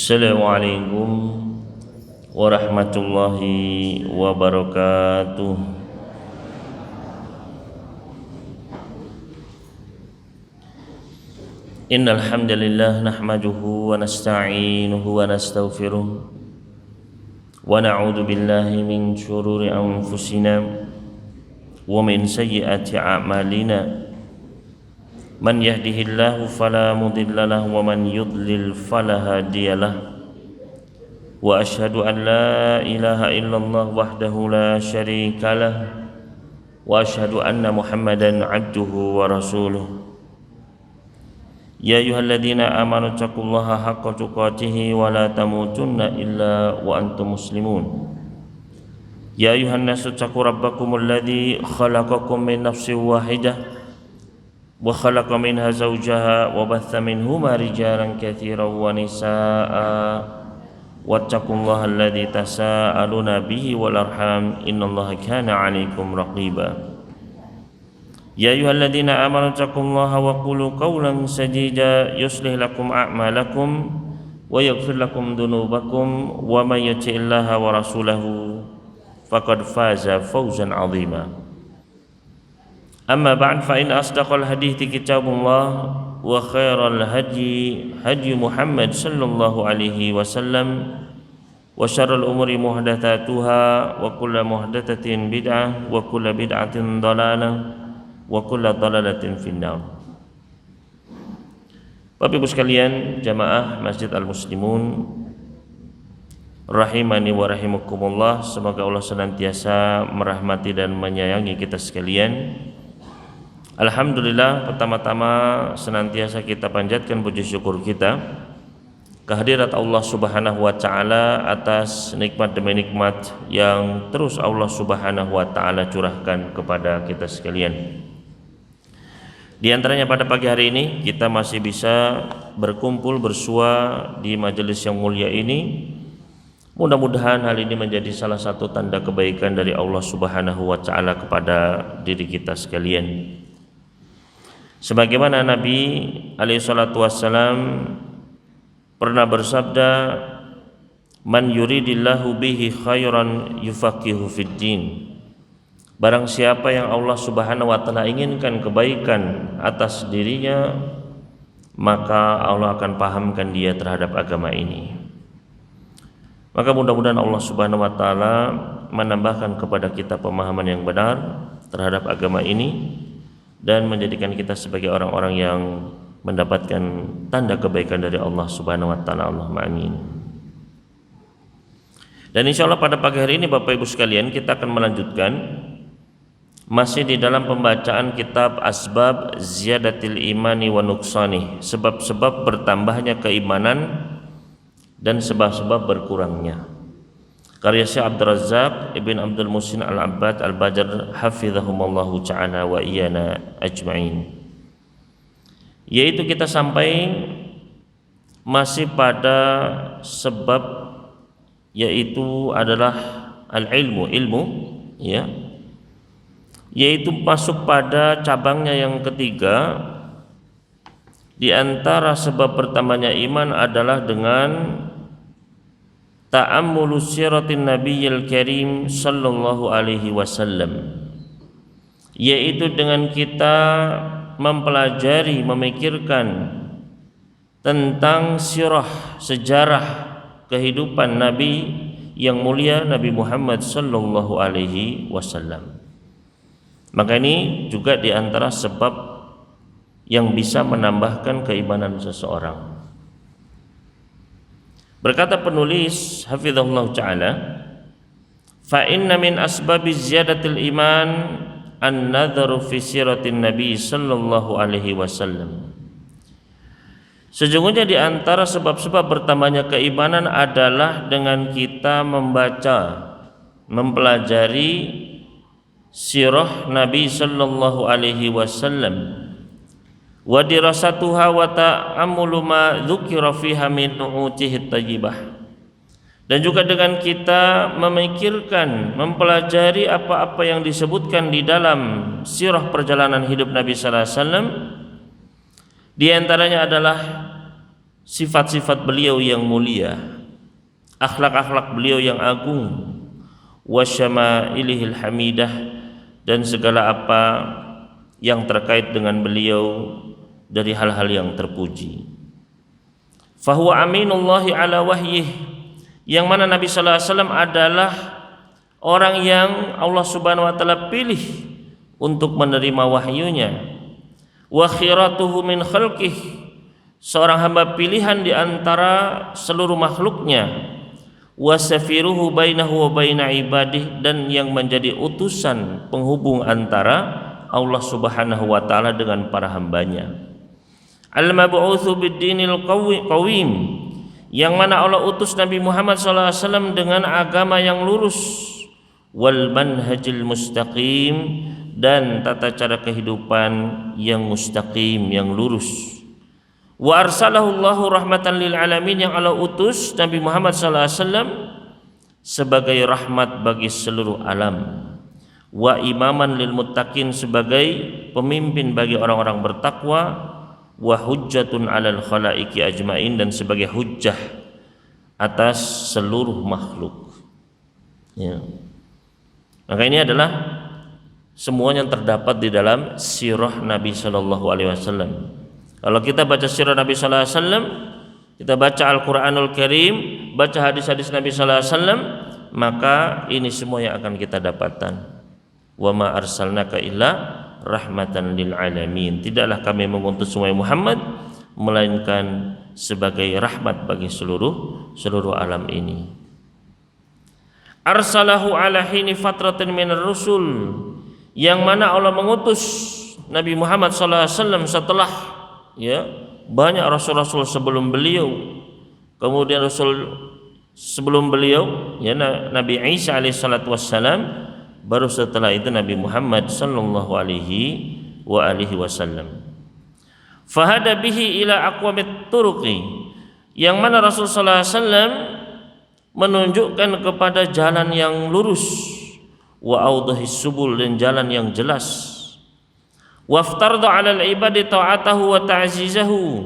Assalamualaikum warahmatullahi wabarakatuh. Innal hamdalillah nahmaduhu wa nasta'inuhu wa nastaghfiruh wa na'udzu billahi min shururi anfusina wa min sayyiati a'malina. Man yahdihillahu fala mudilla lahu wa man yudlil fala hadiyalah. Wa asyhadu an la ilaha illallah wahdahu la syarika lah wa asyhadu anna Muhammadan abduhu wa rasuluh. Ya ayyuhalladzina amanu taqullaha haqqa tuqatih wa la tamutunna illa wa antum muslimun. Ya ayyuhan nasu taqu rabbakumul ladzi khalaqakum min nafsin wahidah wa khalaqa minha zawjaha wa batha minhuma rijalan katsiran wa nisaa'a wattaqullaha alladzi tasaaluna bihi wal arham innallaha kana 'alaikum raqiba. Ya ayyuhalladzina amanu taqullaha wa qulu qawlan sadida yuslih lakum a'malakum wa yaghfir lakum dhunubakum wa may yuti'illaha wa rasulahu faqad faza fawzan 'azima. Amma ba'd, fa in asdaqal hadithi kitabullah wa khairal hadi Muhammad sallallahu alaihi wasallam wa syarrul umuri muhdatsatuha wa kullu muhdatsatin bid'ah wa kullu bid'atin dhalalah wa kullu dhalalatin finnar. Bapak Ibu sekalian, jamaah Masjid Al-Muslimun rahimani wa rahimakumullah, semoga Allah senantiasa merahmati dan menyayangi kita sekalian. Alhamdulillah, pertama-tama senantiasa kita panjatkan puji syukur kita kehadirat Allah Subhanahu wa taala atas nikmat demi nikmat yang terus Allah Subhanahu wa taala curahkan kepada kita sekalian. Di antaranya pada pagi hari ini kita masih bisa berkumpul bersua di majelis yang mulia ini. Mudah-mudahan hal ini menjadi salah satu tanda kebaikan dari Allah Subhanahu wa taala kepada diri kita sekalian. Sebagaimana Nabi alaihi salatu wassalam pernah bersabda, man yuridillahu bihi khairan yufaqihu fid din. Barang siapa yang Allah Subhanahu wa taala inginkan kebaikan atas dirinya, maka Allah akan pahamkan dia terhadap agama ini. Maka mudah-mudahan Allah Subhanahu wa taala menambahkan kepada kita pemahaman yang benar terhadap agama ini dan menjadikan kita sebagai orang-orang yang mendapatkan tanda kebaikan dari Allah Subhanahu wa taala. Allahumma amin. Dan insyaallah pada pagi hari ini Bapak Ibu sekalian kita akan melanjutkan masih di dalam pembacaan kitab Asbab Ziyadatil Imani wa Nuqsani, sebab-sebab bertambahnya keimanan dan sebab-sebab berkurangnya, karya Syekh Abdul Razzaq Ibn Abdul Muhsin Al-Abbad Al-Badr hafizahumallahu ta'ala wa iyana ajma'in. Yaitu kita sampai masih pada sebab, yaitu adalah al-ilmu, ilmu, ya, yaitu masuk pada cabangnya yang ketiga. Di antara sebab pertamanya iman adalah dengan ta'ammulu siratin nabiyil karim sallallahu alaihi wasallam, yaitu dengan kita mempelajari, memikirkan tentang sirah, sejarah kehidupan Nabi yang mulia Nabi Muhammad sallallahu alaihi wasallam. Maka ini juga di antara sebab yang bisa menambahkan keimanan seseorang. Berkata penulis hafizahullah ta'ala, fa inna min asbabi ziyadatil iman an-nadharu fi siratin nabi sallallahu alaihi wasallam. Sesungguhnya di antara sebab-sebab bertambahnya keimanan adalah dengan kita membaca, mempelajari sirah Nabi sallallahu alaihi wasallam, wa dirasatuha wa ta'ammulu ma dzukira fiha min nu'utihi thayyibah, dan juga dengan kita memikirkan, mempelajari apa-apa yang disebutkan di dalam sirah perjalanan hidup Nabi sallallahu alaihi wasallam. Di antaranya adalah sifat-sifat beliau yang mulia, akhlak-akhlak beliau yang agung, wa syama'ilihil hamidah, dan segala apa yang terkait dengan beliau dari hal-hal yang terpuji. Fahuwa aminullahi ala wahyih, yang mana Nabi sallallahu alaihi wasallam adalah orang yang Allah Subhanahu wa taala pilih untuk menerima wahyunya. Wa khiratuhu min khalqih, seorang hamba pilihan di antara seluruh makhluknya. Wa safiruhu bainahu wa baina ibadih, dan yang menjadi utusan penghubung antara Allah Subhanahu wa taala dengan para hambanya. Al-mab'utsu bid-dinil qawim, yang mana Allah utus Nabi Muhammad SAW dengan agama yang lurus, wal manhajil mustaqim, dan tata cara kehidupan yang mustaqim, yang lurus. Wa arsalahu Allahu rahmatan lil alamin, yang Allah utus Nabi Muhammad SAW sebagai rahmat bagi seluruh alam. Wa imaman lil muttaqin, sebagai pemimpin bagi orang-orang bertakwa. Wa hujjatun 'alal khalaiqi ajmain, dan sebagai hujjah atas seluruh makhluk. Ya. Maka ini adalah semuanya yang terdapat di dalam sirah Nabi sallallahu alaihi wasallam. Kalau kita baca sirah Nabi sallallahu alaihi wasallam, kita baca Al-Qur'anul Karim, baca hadis-hadis Nabi sallallahu alaihi wasallam, maka ini semua yang akan kita dapatkan. Wa ma arsalnaka illa rahmatan lil alamin, tidaklah kami mengutus Muhammad melainkan sebagai rahmat bagi seluruh alam ini. Arsalahu ala hini fatratin minar rusul, yang mana Allah mengutus Nabi Muhammad SAW setelah banyak rasul-rasul sebelum beliau. Kemudian rasul sebelum beliau Nabi Isa alaihissalatu wassalam, baru setelah itu Nabi Muhammad sallallahu alaihi wasallam. Fahada bihi ila aqwamit turuqi, yang mana Rasul sallallahu alaihi wasallam menunjukkan kepada jalan yang lurus, wa awdahis subul, dan jalan yang jelas. Waftarda 'alal ibadi ta'atahu wa ta'zizahu,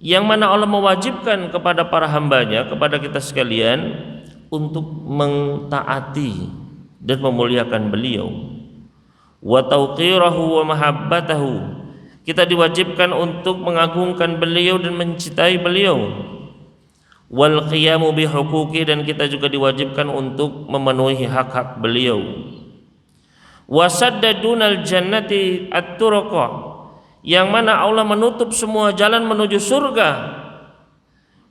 yang mana Allah mewajibkan kepada para hambanya, kepada kita sekalian, untuk mentaati dan memuliakan beliau. Wa tauqirahu wa mahabbatahu, kita diwajibkan untuk mengagungkan beliau dan mencintai beliau. Wal qiyamu bi huquqi, dan kita juga diwajibkan untuk memenuhi hak-hak beliau. Wa saddadunal jannati at-turuqa, yang mana Allah menutup semua jalan menuju surga.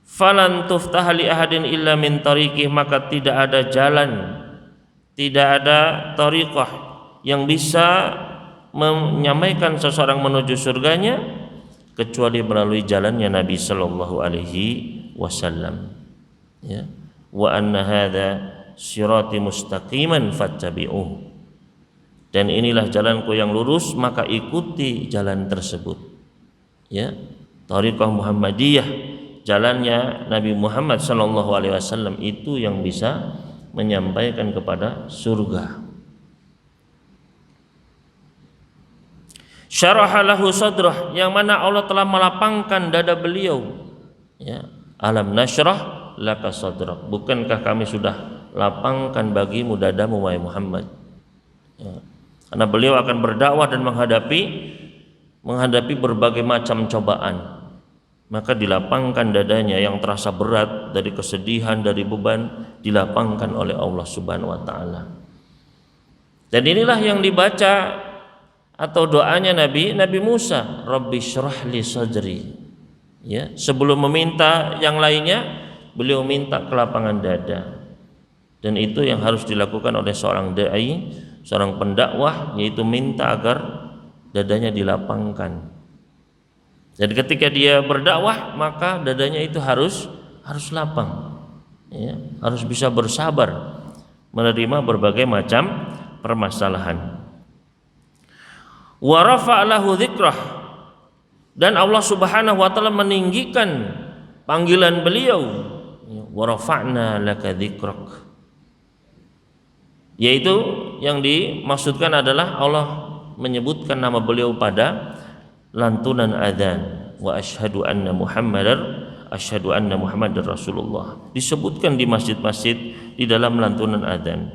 Falan tuftaha li ahadin illa min tariqih, maka tidak ada jalan, tidak ada tariqah yang bisa menyampaikan seseorang menuju surganya kecuali melalui jalannya Nabi sallallahu alaihi wasallam. Ya. Wa anna hadza sirati mustaqiman fattabi'uh, dan inilah jalanku yang lurus, maka ikuti jalan tersebut. Ya. Tariqah Muhammadiyah, jalannya Nabi Muhammad sallallahu alaihi wasallam, itu yang bisa menyampaikan kepada surga. Syaraha lahu sadrah, yang mana Allah telah melapangkan dada beliau. Ya, alam nasyrah laka sadrak, bukankah kami sudah lapangkan bagimu dadamu wahai Muhammad. Ya. Karena beliau akan berdakwah dan menghadapi berbagai macam cobaan, maka dilapangkan dadanya yang terasa berat dari kesedihan, dari beban, dilapangkan oleh Allah Subhanahu wa taala. Dan inilah yang dibaca atau doanya Nabi Musa, Rabbi syrah li sadri. Ya, sebelum meminta yang lainnya, beliau minta kelapangan dada. Dan itu yang harus dilakukan oleh seorang dai, seorang pendakwah, yaitu minta agar dadanya dilapangkan. Jadi ketika dia berdakwah, maka dadanya itu harus lapang. Ya, harus bisa bersabar menerima berbagai macam permasalahan. Wa rafa'a lahu dzikrah, dan Allah Subhanahu wa taala meninggikan panggilan beliau. Wa rafa'na laka dzikrak, yaitu yang dimaksudkan adalah Allah menyebutkan nama beliau pada lantunan adzan, wa asyhadu anna Muhammadar asyhadu anna Muhammadar Rasulullah. Disebutkan di masjid-masjid di dalam lantunan adzan.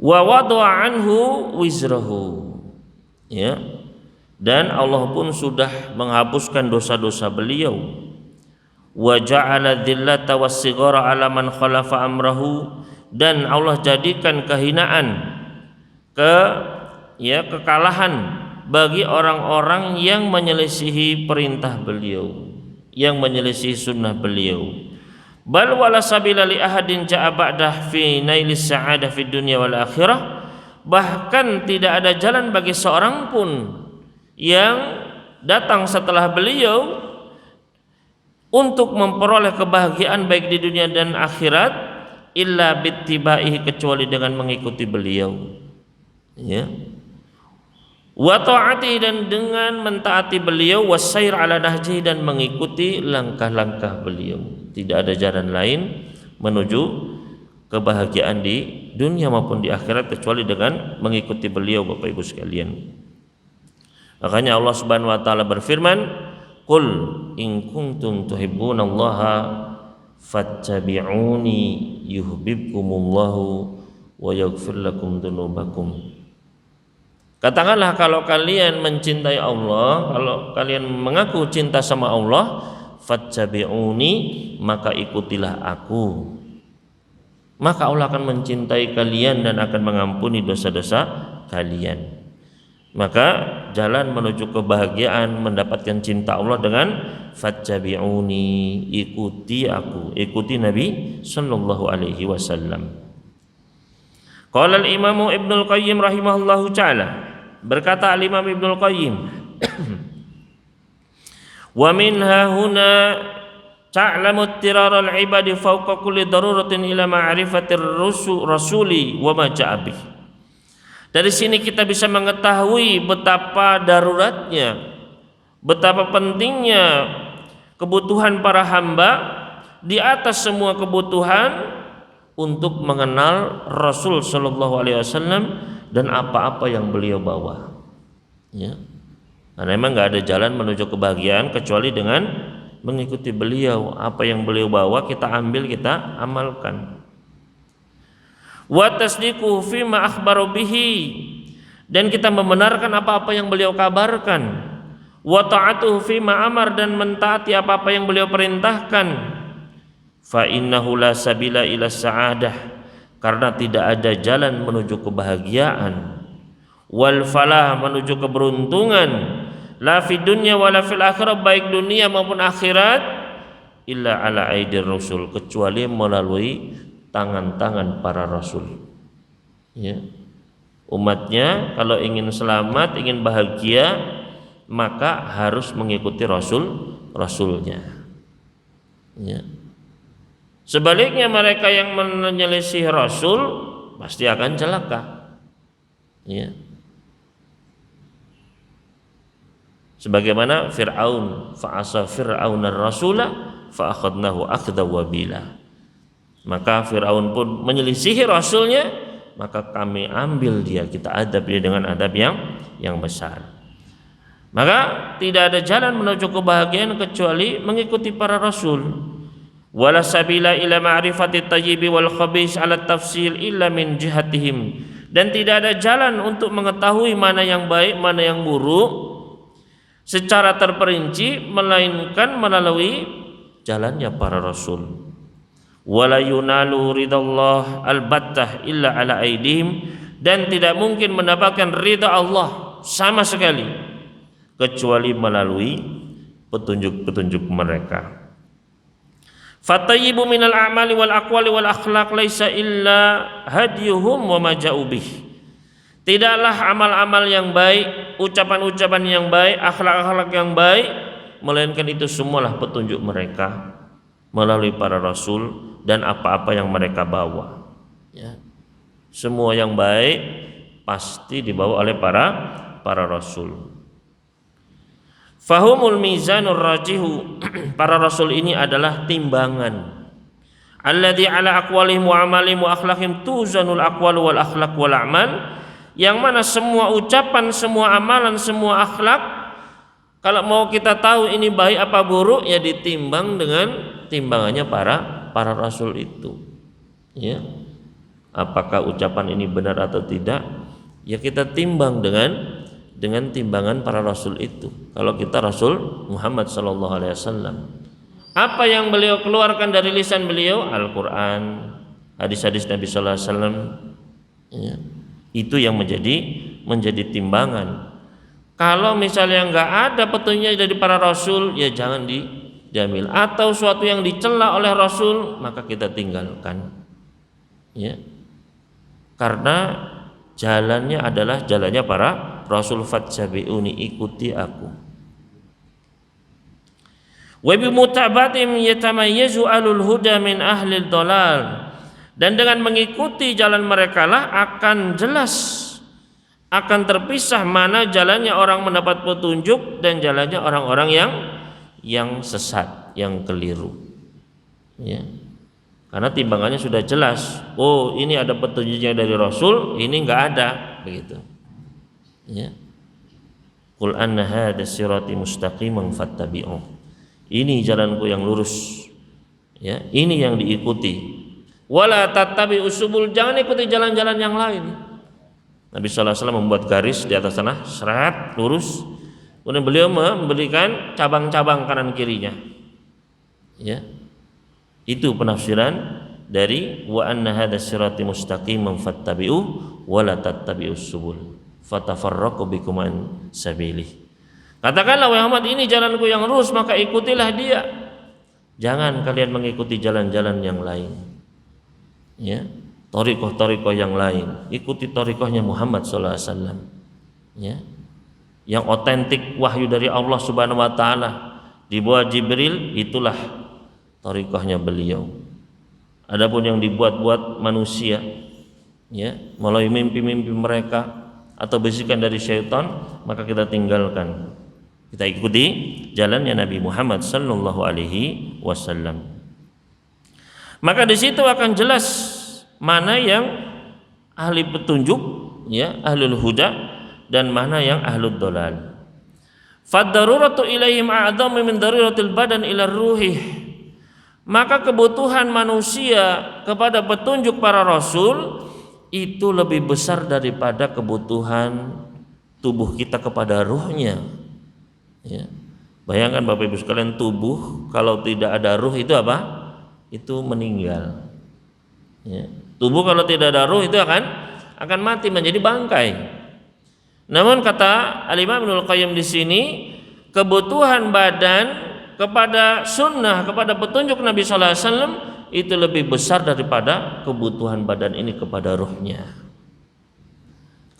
Wa wada'a anhu wizrahu. Ya. Dan Allah pun sudah menghapuskan dosa-dosa beliau. Wa ja'ala dhillata was-sighara 'ala man khalafa amrahu, dan Allah jadikan kehinaan, kekalahan bagi orang-orang yang menyelisihi perintah beliau, yang menyelisihi sunnah beliau. Bal wala sabila li ahadin ja'a ba'dah fi nailis sa'adah fid dunya wal akhirah, bahkan tidak ada jalan bagi seorang pun yang datang setelah beliau untuk memperoleh kebahagiaan baik di dunia dan akhirat illa bittibaihi, kecuali dengan mengikuti beliau, ya, wa ta'ati, dan dengan mentaati beliau, wasair ala nahjihi, dan mengikuti langkah-langkah beliau. Tidak ada jalan lain menuju kebahagiaan di dunia maupun di akhirat kecuali dengan mengikuti beliau, Bapak Ibu sekalian. Makanya Allah Subhanahu wa taala berfirman, "Qul in kuntum tuhibbunallaha fattabi'uni yuhibbukumullahu wa yaghfir lakum dzunubakum." Katakanlah, kalau kalian mencintai Allah, kalau kalian mengaku cinta sama Allah, fattabi'uni, maka ikutilah aku. Maka Allah akan mencintai kalian dan akan mengampuni dosa-dosa kalian. Maka jalan menuju kebahagiaan, mendapatkan cinta Allah dengan fattabi'uni, ikuti aku, ikuti Nabi sallallahu alaihi wasallam. Qala al-Imam Ibnul Qayyim rahimahullahu taala, berkata al-Imam Ibnul Qayyim, wa minha huna ta'lamu ittirar al-ibadi fawqa kulli daruratin ila ma'rifatir rasuli wa ma ja'a bih. Dari sini kita bisa mengetahui betapa daruratnya, betapa pentingnya kebutuhan para hamba di atas semua kebutuhan untuk mengenal Rasul sallallahu alaihi wasallam dan apa-apa yang beliau bawa. Ya. Karena memang nggak ada jalan menuju kebahagiaan kecuali dengan mengikuti beliau. Apa yang beliau bawa kita ambil, kita amalkan. Wa tasdiquhu fi ma akhbaru bihi, dan kita membenarkan apa-apa yang beliau kabarkan. Wa ta'atuhu fi ma amar, dan mentaati apa-apa yang beliau perintahkan. Fa innahu la sabila ila sa'adah, karena tidak ada jalan menuju kebahagiaan. Wal falah, menuju keberuntungan, la fi dunya wala fil akhirah, baik dunia maupun akhirat, illa ala aidir rasul, kecuali melalui tangan-tangan para rasul. Ya. Umatnya kalau ingin selamat, ingin bahagia, maka harus mengikuti rasulnya. Ya. Sebaliknya mereka yang menyelisih rasul pasti akan celaka. Ya. Sebagaimana Fir'aun, fa'asa Fir'aunar rasula fa akhadnahu akhda wabila. Maka Fir'aun pun menyelisihi rasulnya, maka kami ambil dia, kita adab dia dengan adab yang besar. Maka tidak ada jalan menuju kebahagiaan kecuali mengikuti para rasul. Wala sabila ila ma'rifati tayyibi wal khabis ala tafsil illa min jihatihim, dan tidak ada jalan untuk mengetahui mana yang baik, mana yang buruk secara terperinci melainkan melalui jalannya para rasul. Wala yunalu ridallah albattah illa ala aidihim, dan tidak mungkin mendapatkan ridha Allah sama sekali kecuali melalui petunjuk-petunjuk mereka. Fatayyibu minal a'mali wal aqwali wal akhlaq laisa illa hadiyuhum wa ma ja'u bih. Tidaklah amal-amal yang baik, ucapan-ucapan yang baik, akhlak-akhlak yang baik, melainkan itu semualah petunjuk mereka melalui para rasul dan apa-apa yang mereka bawa. Ya. Semua yang baik pasti dibawa oleh para rasul. Fahumul mizanur rajihu, para rasul ini adalah timbangan. Alladzi ala aqwalihim wa amalihim wa akhlaqihim tuzanul aqwal wal akhlaq wal a'mal, yang mana semua ucapan, semua amalan, semua akhlak, Kalau mau kita tahu ini baik apa buruk, ya ditimbang dengan timbangannya para rasul itu. Ya. Apakah ucapan ini benar atau tidak? Ya kita timbang dengan timbangan para rasul itu. Kalau kita Rasul Muhammad sallallahu alaihi wasallam, apa yang beliau keluarkan dari lisan beliau? Al-Qur'an, hadis-hadis Nabi sallallahu alaihi wasallam. Ya. Itu yang menjadi timbangan. Kalau misalnya nggak ada petunjuknya dari para rasul, ya jangan diambil. Atau suatu yang dicela oleh rasul, maka kita tinggalkan. Ya. Karena jalannya adalah jalannya para rasul, fattabi'uni, ikuti aku. Wa bi mutabatim yatamayyazu alul huda min ahli dhalal. Dan dengan mengikuti jalan mereka lah akan jelas, akan terpisah mana jalannya orang mendapat petunjuk dan jalannya orang-orang yang sesat, yang keliru. Ya. Karena timbangannya sudah jelas. Oh, ini ada petunjuknya dari Rasul, ini enggak ada, begitu. Ya. Qul anna hadza sirati mustaqiman fattabi'uh. Ini jalanku yang lurus. Ya, ini yang diikuti. Wala tattabi'us subul, jangan ikuti jalan-jalan yang lain. Nabi sallallahu alaihi wasallam membuat garis di atas sana, seret, lurus. Kemudian beliau memberikan cabang-cabang kanan kirinya. Ya. Itu penafsiran dari wa anna hadza sirati mustaqiman fattabi'uh wa la tattabi'us subul fatafarraqu bikum an sabilih. Katakanlah, wahai Muhammad, ini jalanku yang lurus, maka ikutilah dia. Jangan kalian mengikuti jalan-jalan yang lain. Ya. Thariqah yang lain, ikuti thariqahnya Muhammad sallallahu alaihi wasallam. Ya. Yang otentik wahyu dari Allah Subhanahu wa taala di bawah Jibril, itulah thariqahnya beliau. Adapun yang dibuat-buat manusia, ya, melalui mimpi-mimpi mereka atau bisikan dari syaitan, maka kita tinggalkan. Kita ikuti jalannya Nabi Muhammad sallallahu alaihi wasallam. Maka di situ akan jelas mana yang ahli petunjuk, ya, ahlul huda, dan mana yang ahlud dhalal. Fad-daruratu ilaihim a'dhamu min daruratil badan ila ruhih. Maka kebutuhan manusia kepada petunjuk para rasul itu lebih besar daripada kebutuhan tubuh kita kepada ruhnya. Ya. Bayangkan Bapak Ibu sekalian, tubuh kalau tidak ada ruh itu apa? Itu meninggal. Ya. Tubuh kalau tidak ada ruh itu akan mati, menjadi bangkai. Namun kata Al-Imam Ibnul Qayyim di sini, kebutuhan badan kepada sunnah, kepada petunjuk Nabi sallallahu alaihi wasallam itu lebih besar daripada kebutuhan badan ini kepada ruhnya.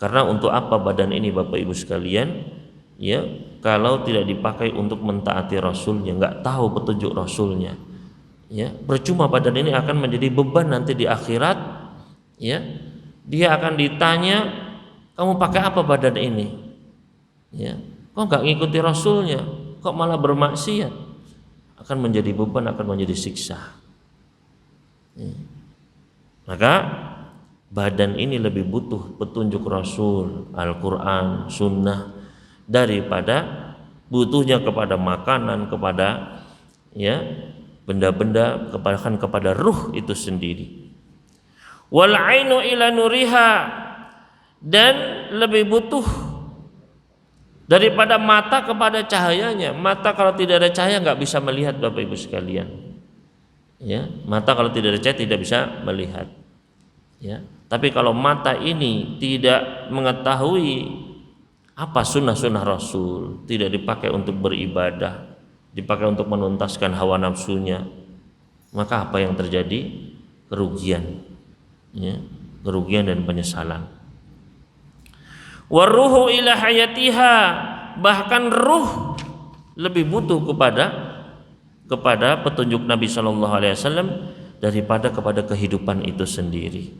Karena untuk apa badan ini Bapak Ibu sekalian? Ya, kalau tidak dipakai untuk mentaati Rasulnya, nggak tahu petunjuk Rasulnya, ya, percuma badan ini akan menjadi beban nanti di akhirat. Ya, dia akan ditanya, kamu pakai apa badan ini? Ya, kok nggak ngikuti Rasulnya, kok malah bermaksiat? Akan menjadi beban, akan menjadi siksa. Ya. Maka badan ini lebih butuh petunjuk Rasul, Al-Quran, Sunnah, daripada butuhnya kepada makanan, kepada, ya, benda-benda, kepada ruh itu sendiri. Wal ainu ila nuriha, dan lebih butuh daripada mata kepada cahayanya. Mata kalau tidak ada cahaya nggak bisa melihat Bapak Ibu sekalian. Ya, mata kalau tidak ada cahaya tidak bisa melihat. Ya, tapi kalau mata ini tidak mengetahui apa sunnah-sunnah Rasul, tidak dipakai untuk beribadah, dipakai untuk menuntaskan hawa nafsunya, maka apa yang terjadi? Kerugian, ya, kerugian dan penyesalan. Waruhu ila hayatiha, bahkan ruh lebih butuh kepada petunjuk Nabi Shallallahu Alaihi Wasallam daripada kepada kehidupan itu sendiri.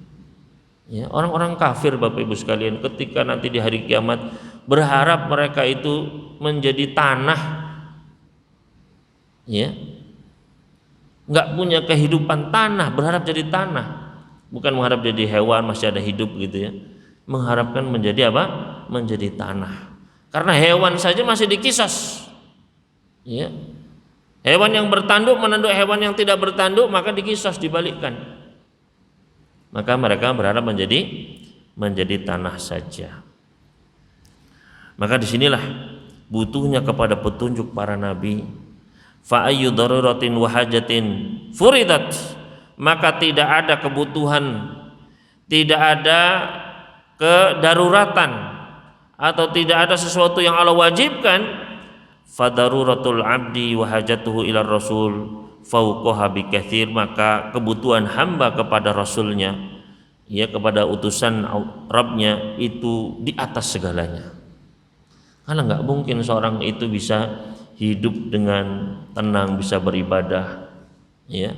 Ya, orang-orang kafir Bapak Ibu sekalian, ketika nanti di hari kiamat berharap mereka itu menjadi tanah, ya, nggak punya kehidupan, tanah, berharap jadi tanah, bukan mengharap jadi hewan masih ada hidup gitu, ya, mengharapkan menjadi apa? Menjadi tanah. Karena hewan saja masih dikisos, Ya. Hewan yang bertanduk menanduk hewan yang tidak bertanduk, maka dikisos, dibalikkan. Maka mereka berharap menjadi tanah saja. Maka disinilah butuhnya kepada petunjuk para nabi. Fa ayyu daruratin wa hajatin furidat, maka tidak ada kebutuhan, tidak ada kedaruratan, atau tidak ada sesuatu yang Allah wajibkan. Fadaruratul abdi wa hajatuhu ila rasul fauqaha bikatsir, maka kebutuhan hamba kepada rasulnya, ya, kepada utusan Rabbnya itu di atas segalanya. Karena nggak mungkin seorang itu bisa hidup dengan tenang, bisa beribadah. Ya,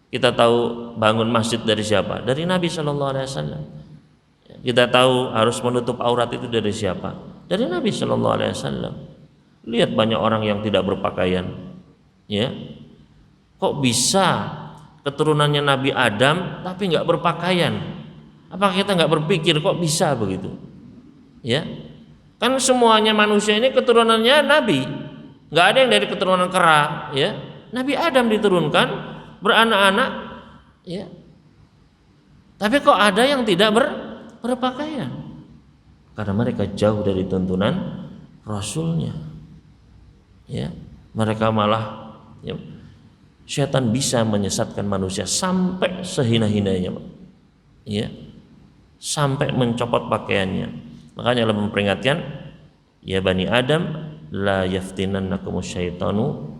kita tahu bangun masjid dari siapa? Dari Nabi Shallallahu Alaihi Wasallam. Kita tahu harus menutup aurat itu dari siapa? Dari Nabi Shallallahu Alaihi Wasallam. Lihat banyak orang yang tidak berpakaian. Ya, kok bisa keturunannya Nabi Adam tapi nggak berpakaian? Apakah kita nggak berpikir kok bisa begitu? Ya. Kan semuanya manusia ini keturunannya Nabi, nggak ada yang dari keturunan kera, ya. Nabi Adam diturunkan beranak-anak, ya. Tapi kok ada yang tidak berpakaian? Karena mereka jauh dari tuntunan Rasulnya, ya. Mereka malah, ya, syaitan bisa menyesatkan manusia sampai sehina-hinanya, ya, sampai mencopot pakaiannya. Makanya Allah memperingatkan, ya Bani Adam, la yaftinannakum syaitanu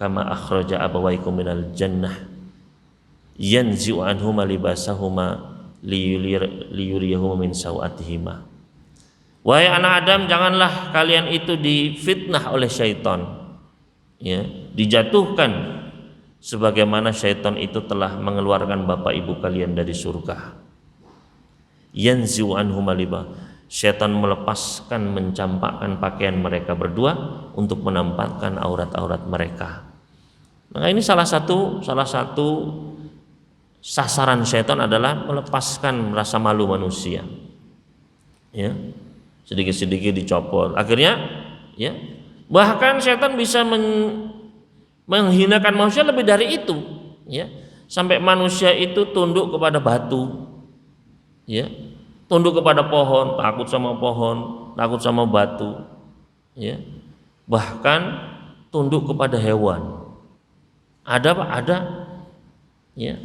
kama akhraja abawaikum minal jannah yanzi'u anhuma libasahuma liyuriyahuma min sawatihima. Wahai anak Adam, janganlah kalian itu difitnah oleh syaitan, ya, dijatuhkan sebagaimana syaitan itu telah mengeluarkan bapak ibu kalian dari surga. Yanzi'u anhuma libasahuma, syaitan melepaskan, mencampakkan pakaian mereka berdua untuk menampakkan aurat-aurat mereka. Maka ini salah satu sasaran syaitan adalah melepaskan rasa malu manusia. Ya, sedikit-sedikit dicopot. Akhirnya, ya, bahkan syaitan bisa menghinakan manusia lebih dari itu, ya, sampai manusia itu tunduk kepada batu, ya. Tunduk kepada pohon, takut sama pohon, takut sama batu, ya. Bahkan tunduk kepada hewan. Ada Pak? Ada, ya.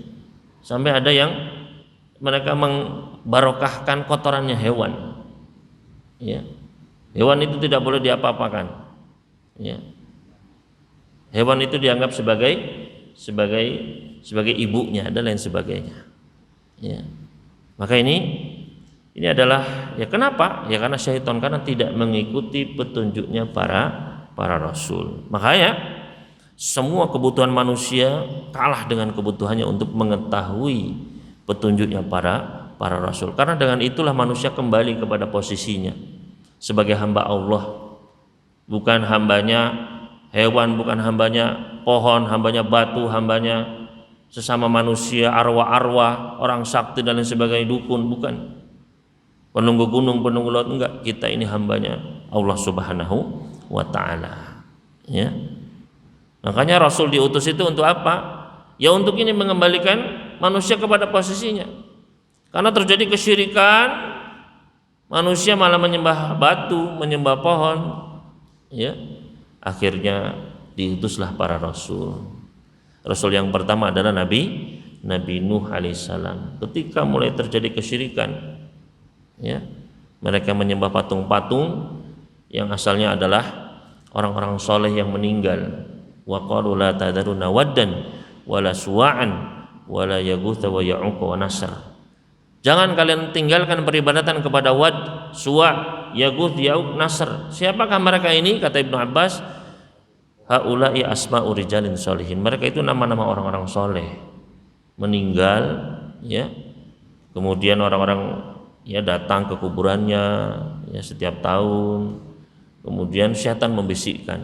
Sampai ada yang mereka membarokahkan kotorannya hewan, ya. Hewan itu tidak boleh diapa-apakan, ya. Hewan itu dianggap sebagai ibunya dan lain sebagainya, ya. Maka ini adalah, ya, kenapa? Ya karena syaitan, karena tidak mengikuti petunjuknya para rasul. Makanya semua kebutuhan manusia kalah dengan kebutuhannya untuk mengetahui petunjuknya para rasul. Karena dengan itulah manusia kembali kepada posisinya sebagai hamba Allah, bukan hambanya hewan, bukan hambanya pohon, hambanya batu, hambanya sesama manusia, arwah-arwah, orang sakti dan lain sebagainya, dukun, bukan. Penunggu gunung, penunggu laut, enggak. Kita ini hambanya Allah Subhanahu wa ta'ala, ya. Makanya Rasul diutus itu untuk apa? Ya untuk ini, mengembalikan manusia kepada posisinya. Karena terjadi kesyirikan, manusia malah menyembah batu, menyembah pohon, ya. Akhirnya diutuslah para rasul. Rasul yang pertama adalah Nabi Nuh alaihissalam. Ketika mulai terjadi kesyirikan, ya, mereka menyembah patung-patung yang asalnya adalah orang-orang soleh yang meninggal. Wa qalu la tadaruna waddan wala suwa'an wala yaghutha wa ya'uq wa nasr. Jangan kalian tinggalkan peribadatan kepada Wad, Suwa, Yaghuth, Ya'uq, Nasr. Siapakah mereka ini? Kata Ibnu Abbas, haula'i asma'u rijalin sholihin. Mereka itu nama-nama orang-orang soleh meninggal, ya. Kemudian orang-orang, ya, datang ke kuburannya, ya, setiap tahun. Kemudian syaitan membisikkan,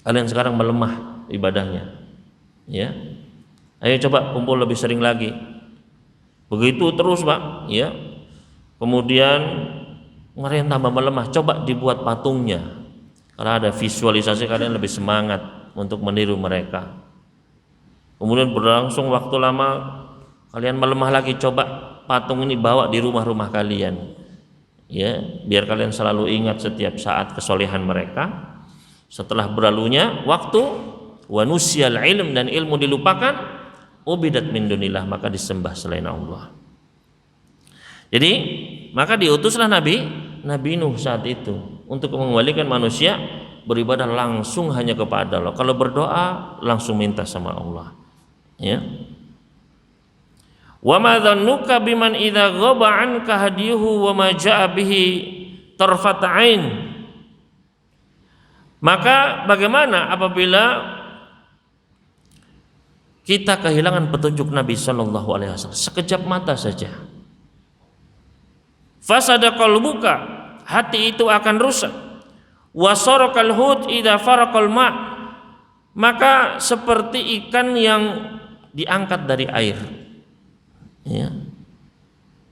kalian sekarang melemah ibadahnya, ya. Ayo coba kumpul lebih sering lagi. Begitu terus, Pak, ya. Kemudian mereka tambah melemah, coba dibuat patungnya. Kalau ada visualisasi kalian lebih semangat untuk meniru mereka. Kemudian berlangsung waktu lama, kalian melemah lagi, coba patung ini bawa di rumah-rumah kalian. Ya, biar kalian selalu ingat setiap saat kesolehan mereka. Setelah berlalunya waktu, wa nusyal ilm, dan ilmu dilupakan, ubidat min dunillah, maka disembah selain Allah. Jadi maka diutuslah Nabi Nuh saat itu untuk mengembalikan manusia beribadah langsung hanya kepada Allah. Kalau berdoa langsung minta sama Allah. Ya. Wa ma dhannuka biman idza ghaba anka hadiyuhu wa ma jaa bihi tarfat ain. Maka bagaimana apabila kita kehilangan petunjuk Nabi sallallahu alaihi wasallam sekejap mata saja? Fasada qalbuka, hati itu akan rusak. Wasarakal hut idza faraqal ma, maka seperti ikan yang diangkat dari air. Ya.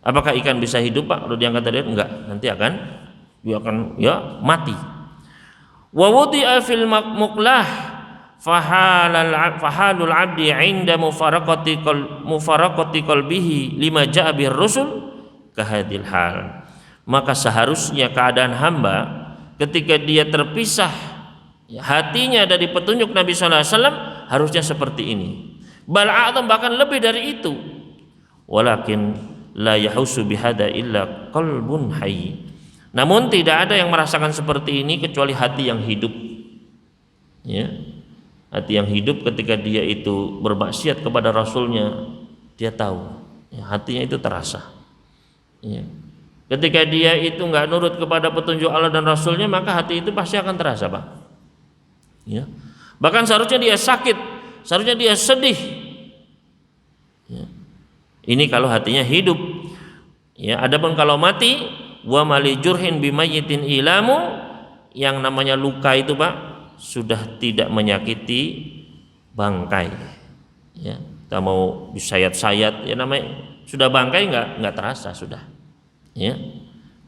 Apakah ikan bisa hidup, Pak? Kalau diangkat dari air? Enggak, nanti dia akan mati. Wa wudi'a fil muqlah fahalul abdi 'inda mufaraqati qalbihi lima ja'a bir rusul kahadil hal. Maka seharusnya keadaan hamba ketika dia terpisah hatinya dari petunjuk Nabi sallallahu alaihi wasallam harusnya seperti ini. Bahkan lebih dari itu. Walakin la yahusu bihada illa qalbun hayy. Namun tidak ada yang merasakan seperti ini kecuali hati yang hidup. Ya. Hati yang hidup ketika dia itu bermaksiat kepada Rasulnya, dia tahu. Ya, hatinya itu terasa. Ya. Ketika dia itu nggak nurut kepada petunjuk Allah dan Rasulnya, maka hati itu pasti akan terasa, Pak. Ya. Bahkan seharusnya dia sakit, seharusnya dia sedih. Ya. Ini kalau hatinya hidup. Ya, adapun kalau mati, wa mali jurhin bimayyitin ilamu, yang namanya luka itu, Pak, sudah tidak menyakiti bangkai. Ya, kita mau disayat-sayat, ya namanya sudah bangkai nggak terasa sudah. Ya,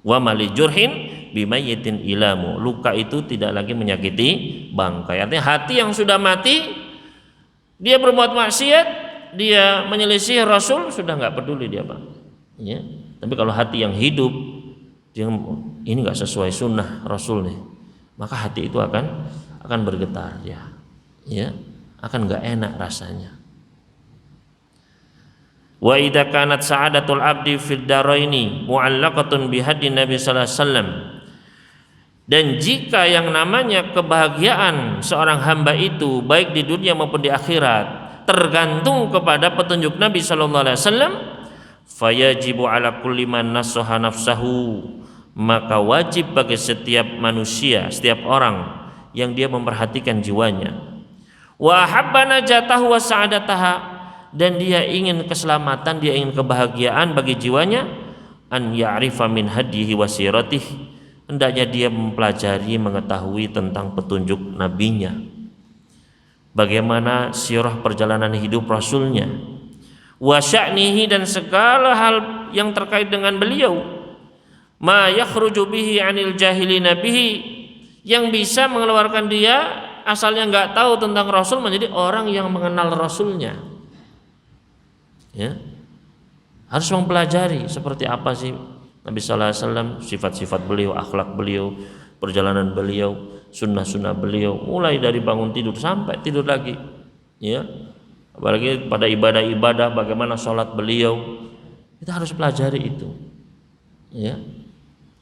wa mali jurhin bimayyitin ilamu, luka itu tidak lagi menyakiti bangkai. Artinya hati yang sudah mati, dia berbuat maksiat, dia menyelisih Rasul, sudah nggak peduli dia, Pak. Ya, tapi kalau hati yang hidup, dia ini nggak sesuai sunnah Rasul nih, maka hati itu akan bergetar dia, ya, akan nggak enak rasanya. Wa idza kanat sa'adatul abdi fid daraini mu'allaqatun bihadi Nabi sallallahu alaihi wasallam, dan jika yang namanya kebahagiaan seorang hamba itu baik di dunia maupun di akhirat tergantung kepada petunjuk Nabi sallallahu alaihi wasallam, fayajibu ala kulli man nasaha nafsahu, maka wajib bagi setiap manusia, setiap orang yang dia memperhatikan jiwanya, wa habba najatahu wa sa'adataha, dan dia ingin keselamatan, dia ingin kebahagiaan bagi jiwanya, an ya'rifa min hadihi wa siratih, hendaknya dia mempelajari, mengetahui tentang petunjuk nabinya, bagaimana sirah perjalanan hidup Rasulnya, wa sya'nihi, dan segala hal yang terkait dengan beliau, ma yakhruju bihi 'anil jahilina bihi, yang bisa mengeluarkan dia asalnya nggak tahu tentang Rasul menjadi orang yang mengenal Rasulnya. Ya, harus mempelajari seperti apa sih Nabi sallallahu alaihi wasallam, sifat-sifat beliau, akhlak beliau, perjalanan beliau, sunnah-sunnah beliau, mulai dari bangun tidur sampai tidur lagi. Ya, apalagi pada ibadah-ibadah, bagaimana sholat beliau, kita harus pelajari itu. Ya,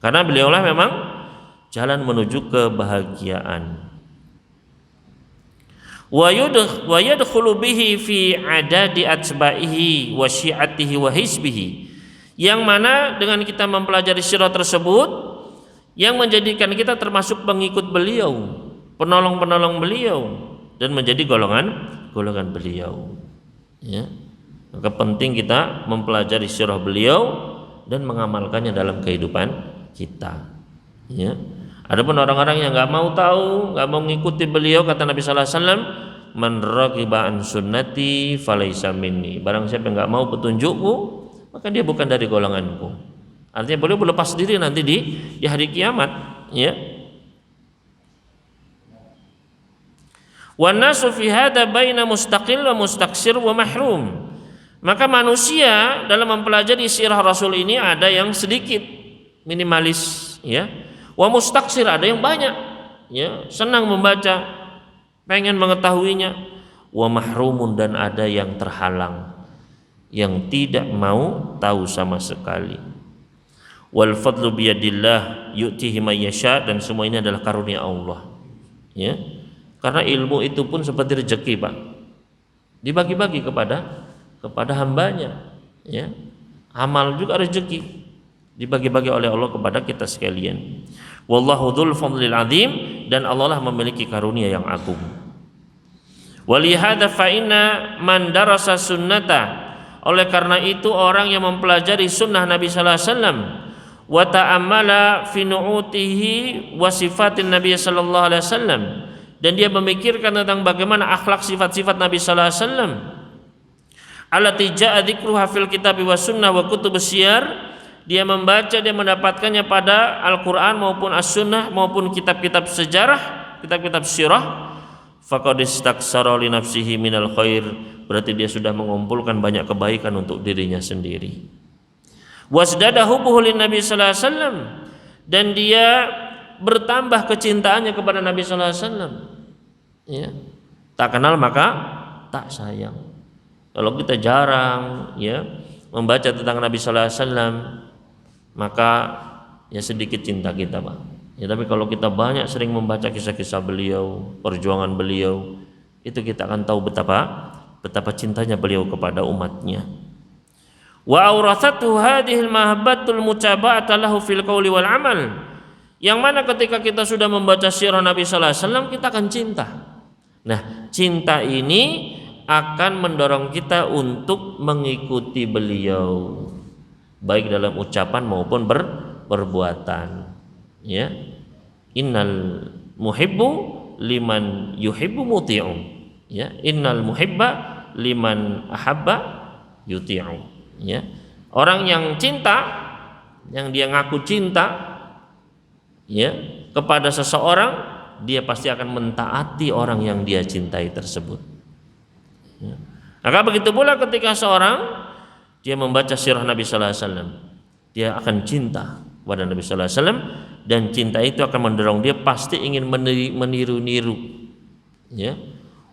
karena beliaulah memang jalan menuju kebahagiaan. Wa yadkhulu bihi fi adadi atba'ihi wa syi'atihi wa hizbihi, yang mana dengan kita mempelajari sirah tersebut yang menjadikan kita termasuk pengikut beliau, penolong-penolong beliau, dan menjadi golongan beliau. Ya. Maka penting kita mempelajari sirah beliau dan mengamalkannya dalam kehidupan kita. Ya. Adapun orang-orang yang nggak mau tahu, nggak mau mengikuti beliau, kata Nabi sallallahu alaihi wasallam, man raghiba an sunnati falaysa minni, barang siapa yang nggak mau petunjukku, maka dia bukan dari golonganku. Artinya beliau berlepas diri nanti di hari kiamat. Ya. Wan nasu fi hadza baina mustaqil wa mustaqsir wa mahrum. Maka manusia dalam mempelajari sirah Rasul ini ada yang sedikit, minimalis, ya. Wa mustaqsir, ada yang banyak, ya, senang membaca, pengen mengetahuinya. Wa mahrumun, dan ada yang terhalang, yang tidak mau tahu sama sekali. Wal fadlu biyadillah yu'tihi may yasha, dan semua ini adalah karunia Allah, ya. Karena ilmu itu pun seperti rezeki, Pak. Dibagi-bagi kepada hambanya, ya. Amal juga rezeki, dibagi-bagi oleh Allah kepada kita sekalian. Wallahu dzul fadlil azim, dan Allah lah memiliki karunia yang agung. Walihada fa inna man darasa sunnata, oleh karena itu orang yang mempelajari sunnah Nabi sallallahu alaihi wasallam wa ta'ammala fi nu'utihi wa sifatin Nabi sallallahu alaihi wasallam, dan dia memikirkan tentang bagaimana akhlak sifat-sifat Nabi sallallahu alaihi wasallam, allati ja'a dzikruha fil kitab wa sunnah wa kutubus siyar, dia membaca, dia mendapatkannya pada Al-Qur'an maupun As-Sunnah maupun kitab-kitab sejarah, kitab-kitab sirah, faqad istaksara li nafsihi minal khair, berarti dia sudah mengumpulkan banyak kebaikan untuk dirinya sendiri. Wasdada hubbuhu lin Nabi sallallahu alaihi wasallam, dan dia bertambah kecintaannya kepada Nabi sallallahu alaihi wasallam, ya. Tak kenal maka tak sayang. Kalau kita jarang, ya, membaca tentang Nabi sallallahu alaihi wasallam, maka ya sedikit cinta kita, Pak. Ya, tapi kalau kita banyak sering membaca kisah-kisah beliau, perjuangan beliau, itu kita akan tahu betapa cintanya beliau kepada umatnya. Wa awrathatu hadhil mahabbatul mutaba'ata lahu fil qawli wal amal, yang mana ketika kita sudah membaca sirah Nabi sallallahu alaihi wasallam, kita akan cinta. Nah, cinta ini akan mendorong kita untuk mengikuti beliau, baik dalam ucapan maupun perbuatan, ya. Innal muhibbu liman yuhibbu muti'u, ya. Innal muhibba liman ahabba yuti'u, ya. Orang yang cinta, yang dia ngaku cinta, ya, kepada seseorang, dia pasti akan mentaati orang yang dia cintai tersebut, ya. Maka begitu pula ketika seorang dia membaca sirah Nabi sallallahu alaihi wasallam, dia akan cinta kepada Nabi sallallahu alaihi wasallam, dan cinta itu akan mendorong dia pasti ingin meniru-niru, ya.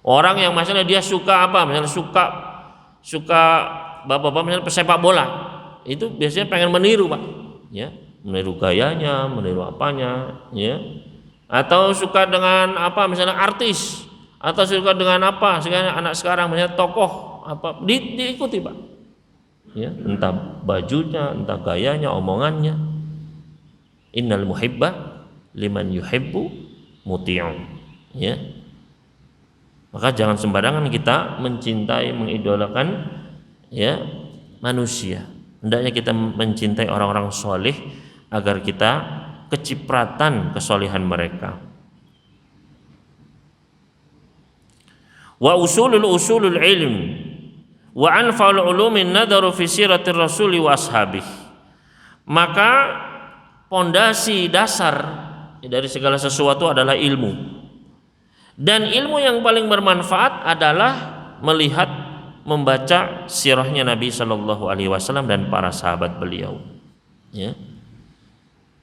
Orang yang misalnya dia suka apa, misalnya suka bapak-bapak misalnya pesepak bola, itu biasanya pengen meniru, Pak, ya, meniru gayanya, meniru apanya, ya. Atau suka dengan apa, misalnya artis, atau suka dengan apa, sekarang anak sekarang misalnya tokoh apa, diikuti, Pak, ya, entah bajunya, entah gayanya, omongannya. Innal muhibba liman yuhibbu muti'u, ya. Maka jangan sembarangan kita mencintai, mengidolakan, ya, manusia. Hendaknya kita mencintai orang-orang soleh agar kita kecipratan kesolehan mereka. Wa usulul ilm wa anfa'ul ulumin nadaru fi siratir rasuli wa ashabihi. Maka pondasi dasar dari segala sesuatu adalah ilmu, dan ilmu yang paling bermanfaat adalah melihat, membaca sirahnya Nabi Shallallahu Alaihi Wasallam dan para sahabat beliau, ya.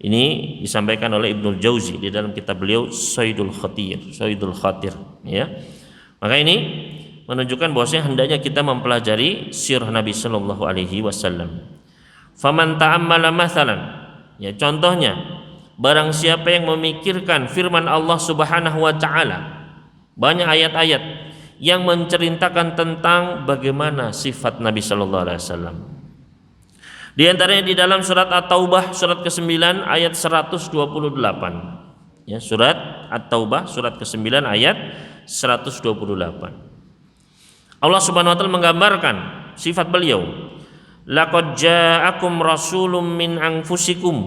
Ini disampaikan oleh Ibnul Jauzi di dalam kitab beliau Saidul Khatir, ya. Maka ini menunjukkan bahwasanya hendaknya kita mempelajari sirah Nabi Shallallahu Alaihi Wasallam. Faman ta'ammala mathalan, ya, contohnya, barang siapa yang memikirkan firman Allah Subhanahu wa taala, banyak ayat-ayat yang menceritakan tentang bagaimana sifat Nabi sallallahu alaihi wasallam. Di antaranya di dalam surat At-Taubah surat ke-9 ayat 128. Ya, surat At-Taubah surat ke-9 ayat 128. Allah Subhanahu wa taala menggambarkan sifat beliau. Laqad ja'akum rasulun min anfusikum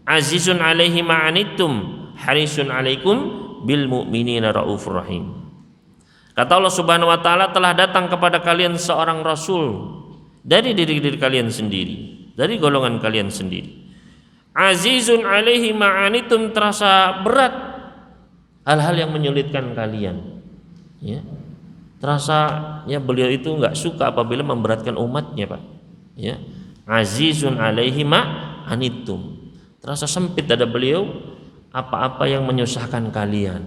azizun 'alaihi ma 'anittum harisun 'alaikum bil mu'minina raufur rahim. Kata Allah Subhanahu wa taala, telah datang kepada kalian seorang rasul dari diri kalian sendiri, dari golongan kalian sendiri. Azizun 'alaihi ma 'anittum, terasa berat hal-hal yang menyulitkan kalian. Ya. Terasa ya beliau itu nggak suka apabila memberatkan umatnya, Pak. Ya. Azizun alaihi ma anittum. Terasa sempit dada beliau apa-apa yang menyusahkan kalian.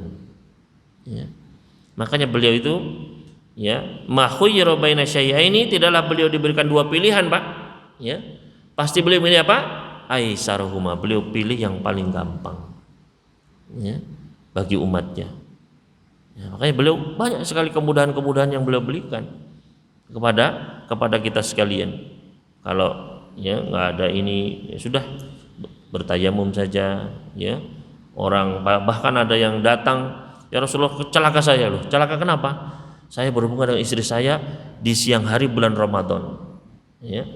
Ya. Makanya beliau itu ya ma khuyira baina syai'aini, tidaklah beliau diberikan dua pilihan, Pak. Ya. Pasti beliau pilih apa? Aisaruhuma, beliau pilih yang paling gampang. Ya, bagi umatnya. Ya, makanya beliau banyak sekali kemudahan-kemudahan yang beliau berikan kepada kita sekalian. Kalau ya nggak ada ini, ya sudah bertayamum saja. Ya, orang bahkan ada yang datang, ya Rasulullah, celaka saya loh. Celaka kenapa? Saya berhubungan dengan istri saya di siang hari bulan Ramadan. Ya,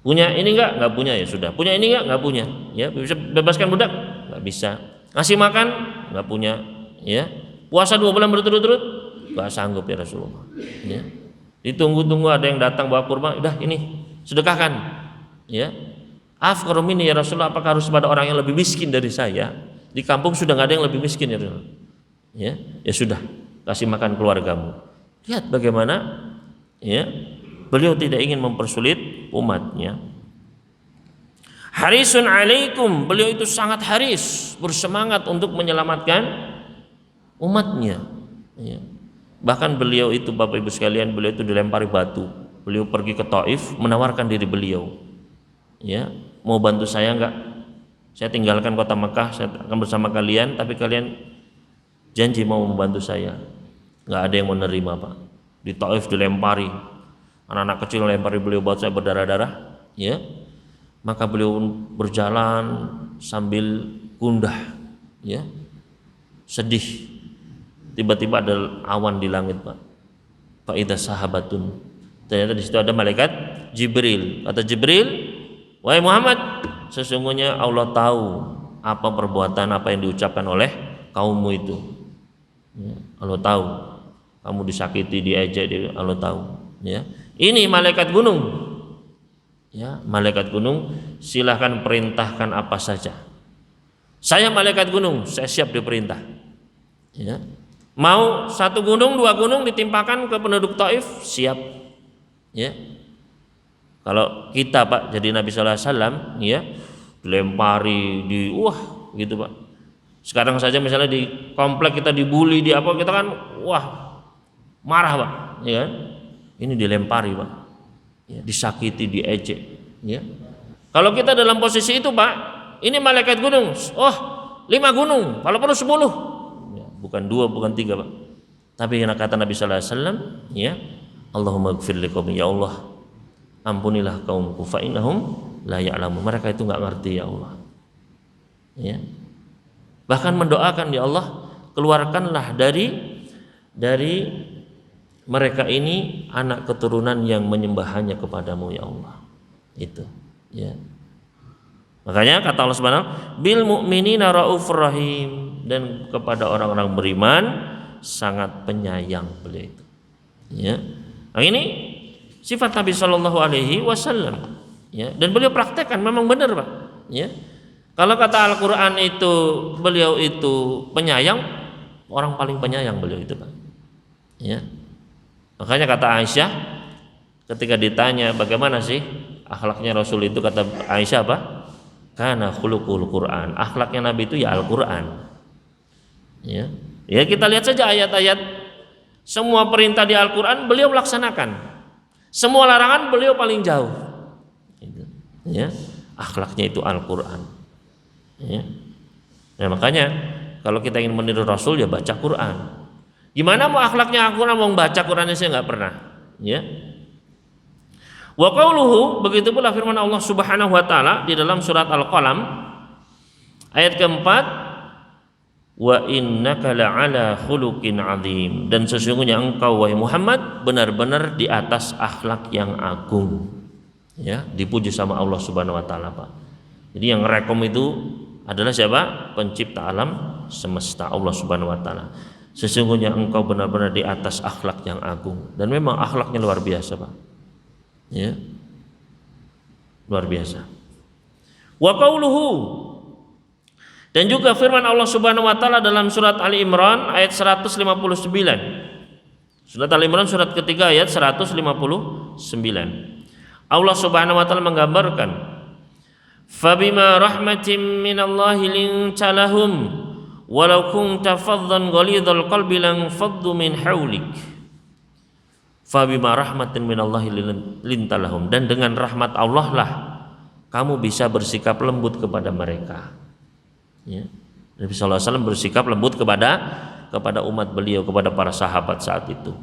punya ini nggak punya, ya sudah. Punya ini nggak punya. Ya, bisa bebaskan budak? Nggak bisa. Ngasih makan? Nggak punya. Ya. Puasa 2 bulan berturut-turut nggak sanggup ya Rasulullah. Ya. Ditunggu-tunggu ada yang datang bawa kurma, udah ini sedekahkan. Ya. Afqaru minni ya Rasulullah, apakah harus pada orang yang lebih miskin dari saya? Di kampung sudah nggak ada yang lebih miskin ya Rasulullah. Ya, ya sudah, kasih makan keluargamu. Lihat bagaimana ya beliau tidak ingin mempersulit umatnya. Harisun alaikum, beliau itu sangat haris, bersemangat untuk menyelamatkan umatnya. Ya. Bahkan beliau itu, Bapak Ibu sekalian, beliau itu dilempari batu. Beliau pergi ke Taif, menawarkan diri beliau. Ya, mau bantu saya enggak? Saya tinggalkan kota Mekah, saya akan bersama kalian, tapi kalian janji mau membantu saya. Enggak ada yang menerima, Pak. Di Taif dilempari, anak-anak kecil lempari beliau, batu saya berdarah-darah. Ya, maka beliau berjalan sambil gundah, ya, sedih. Tiba-tiba ada awan di langit, Pak. Fa idza sahabatun. Ternyata di situ ada malaikat Jibril. Kata Jibril, "Wahai Muhammad, sesungguhnya Allah tahu apa perbuatan, apa yang diucapkan oleh kaummu itu. Ya, Allah tahu. Kamu disakiti, diejek, Allah tahu. Ya. Ini malaikat gunung. Ya, malaikat gunung, silahkan perintahkan apa saja. Saya malaikat gunung, saya siap diperintah. Ya. Mau 1 gunung, 2 gunung ditimpakan ke penduduk Taif, siap. Ya. Kalau kita, Pak, jadi Nabi sallallahu alaihi wasallam, ya, dilempari, gitu, Pak. Sekarang saja misalnya di komplek kita dibully, di apa, kita kan marah, Pak, ya. Ini dilempari, Pak. Ya, disakiti, diejek, ya. Kalau kita dalam posisi itu, Pak, ini malaikat gunung, 5 gunung, kalau perlu 10. Ya, bukan 2, bukan 3, Pak. Tapi kata Nabi sallallahu alaihi wasallam, ya, Allahumma ighfir liqaumi, ya Allah, ampunilah kaumku fa innahum la ya'lamun, mereka itu enggak ngerti ya Allah. Ya. Bahkan mendoakan, ya Allah, keluarkanlah dari mereka ini anak keturunan yang menyembah hanya kepadamu ya Allah. Itu, ya. Makanya kata Allah Subhanahu, bil mu'minina raufur rahim, dan kepada orang-orang beriman sangat penyayang beliau itu. Ya. Nah, ini sifat Nabi Shallallahu alaihi wasallam, ya, dan beliau praktekkan, memang benar, Pak. Ya. Kalau kata Al-Qur'an itu beliau itu penyayang, orang paling penyayang beliau itu, Pak. Ya. Makanya kata Aisyah ketika ditanya bagaimana sih akhlaknya Rasul itu, kata Aisyah apa? Kana khuluqul Qur'an. Akhlaknya Nabi itu ya Al-Qur'an. Ya. Ya, kita lihat saja ayat-ayat, semua perintah di Al-Qur'an beliau melaksanakan. Semua larangan beliau paling jauh. Ya. Akhlaknya itu Al-Qur'an. Ya. Nah, makanya kalau kita ingin meniru Rasul, ya baca Qur'an. Gimana mau akhlaknya Al-Qur'an, mau baca Qur'annya saya nggak pernah. Ya. Wa qauluhu, begitu pula firman Allah Subhanahu wa taala di dalam surat Al-Qalam ayat keempat, wa innaka la'ala khuluqin azim, dan sesungguhnya engkau wahai Muhammad benar-benar di atas akhlak yang agung. Ya, dipuji sama Allah Subhanahu wa taala, Pak. Jadi yang rekom itu adalah siapa? Pencipta alam semesta, Allah Subhanahu wa taala. Sesungguhnya engkau benar-benar di atas akhlak yang agung, dan memang akhlaknya luar biasa, Pak. Ya. Luar biasa. Wa qauluhu, Dan juga firman Allah Subhanahu wa taala dalam surat Ali Imran ayat 159. Surat Ali Imran surat ketiga ayat 159. Allah Subhanahu wa taala menggambarkan, "Fabima rahmatin minallahi linta lahum walau kunta faddan ghalidhal qalbi lan faddu min haulik." Fabima rahmatin minallahi linta lahum, dan dengan rahmat Allah lah kamu bisa bersikap lembut kepada mereka. Ya. Nabi sallallahu alaihi wasallam bersikap lembut kepada umat beliau, kepada para sahabat saat itu.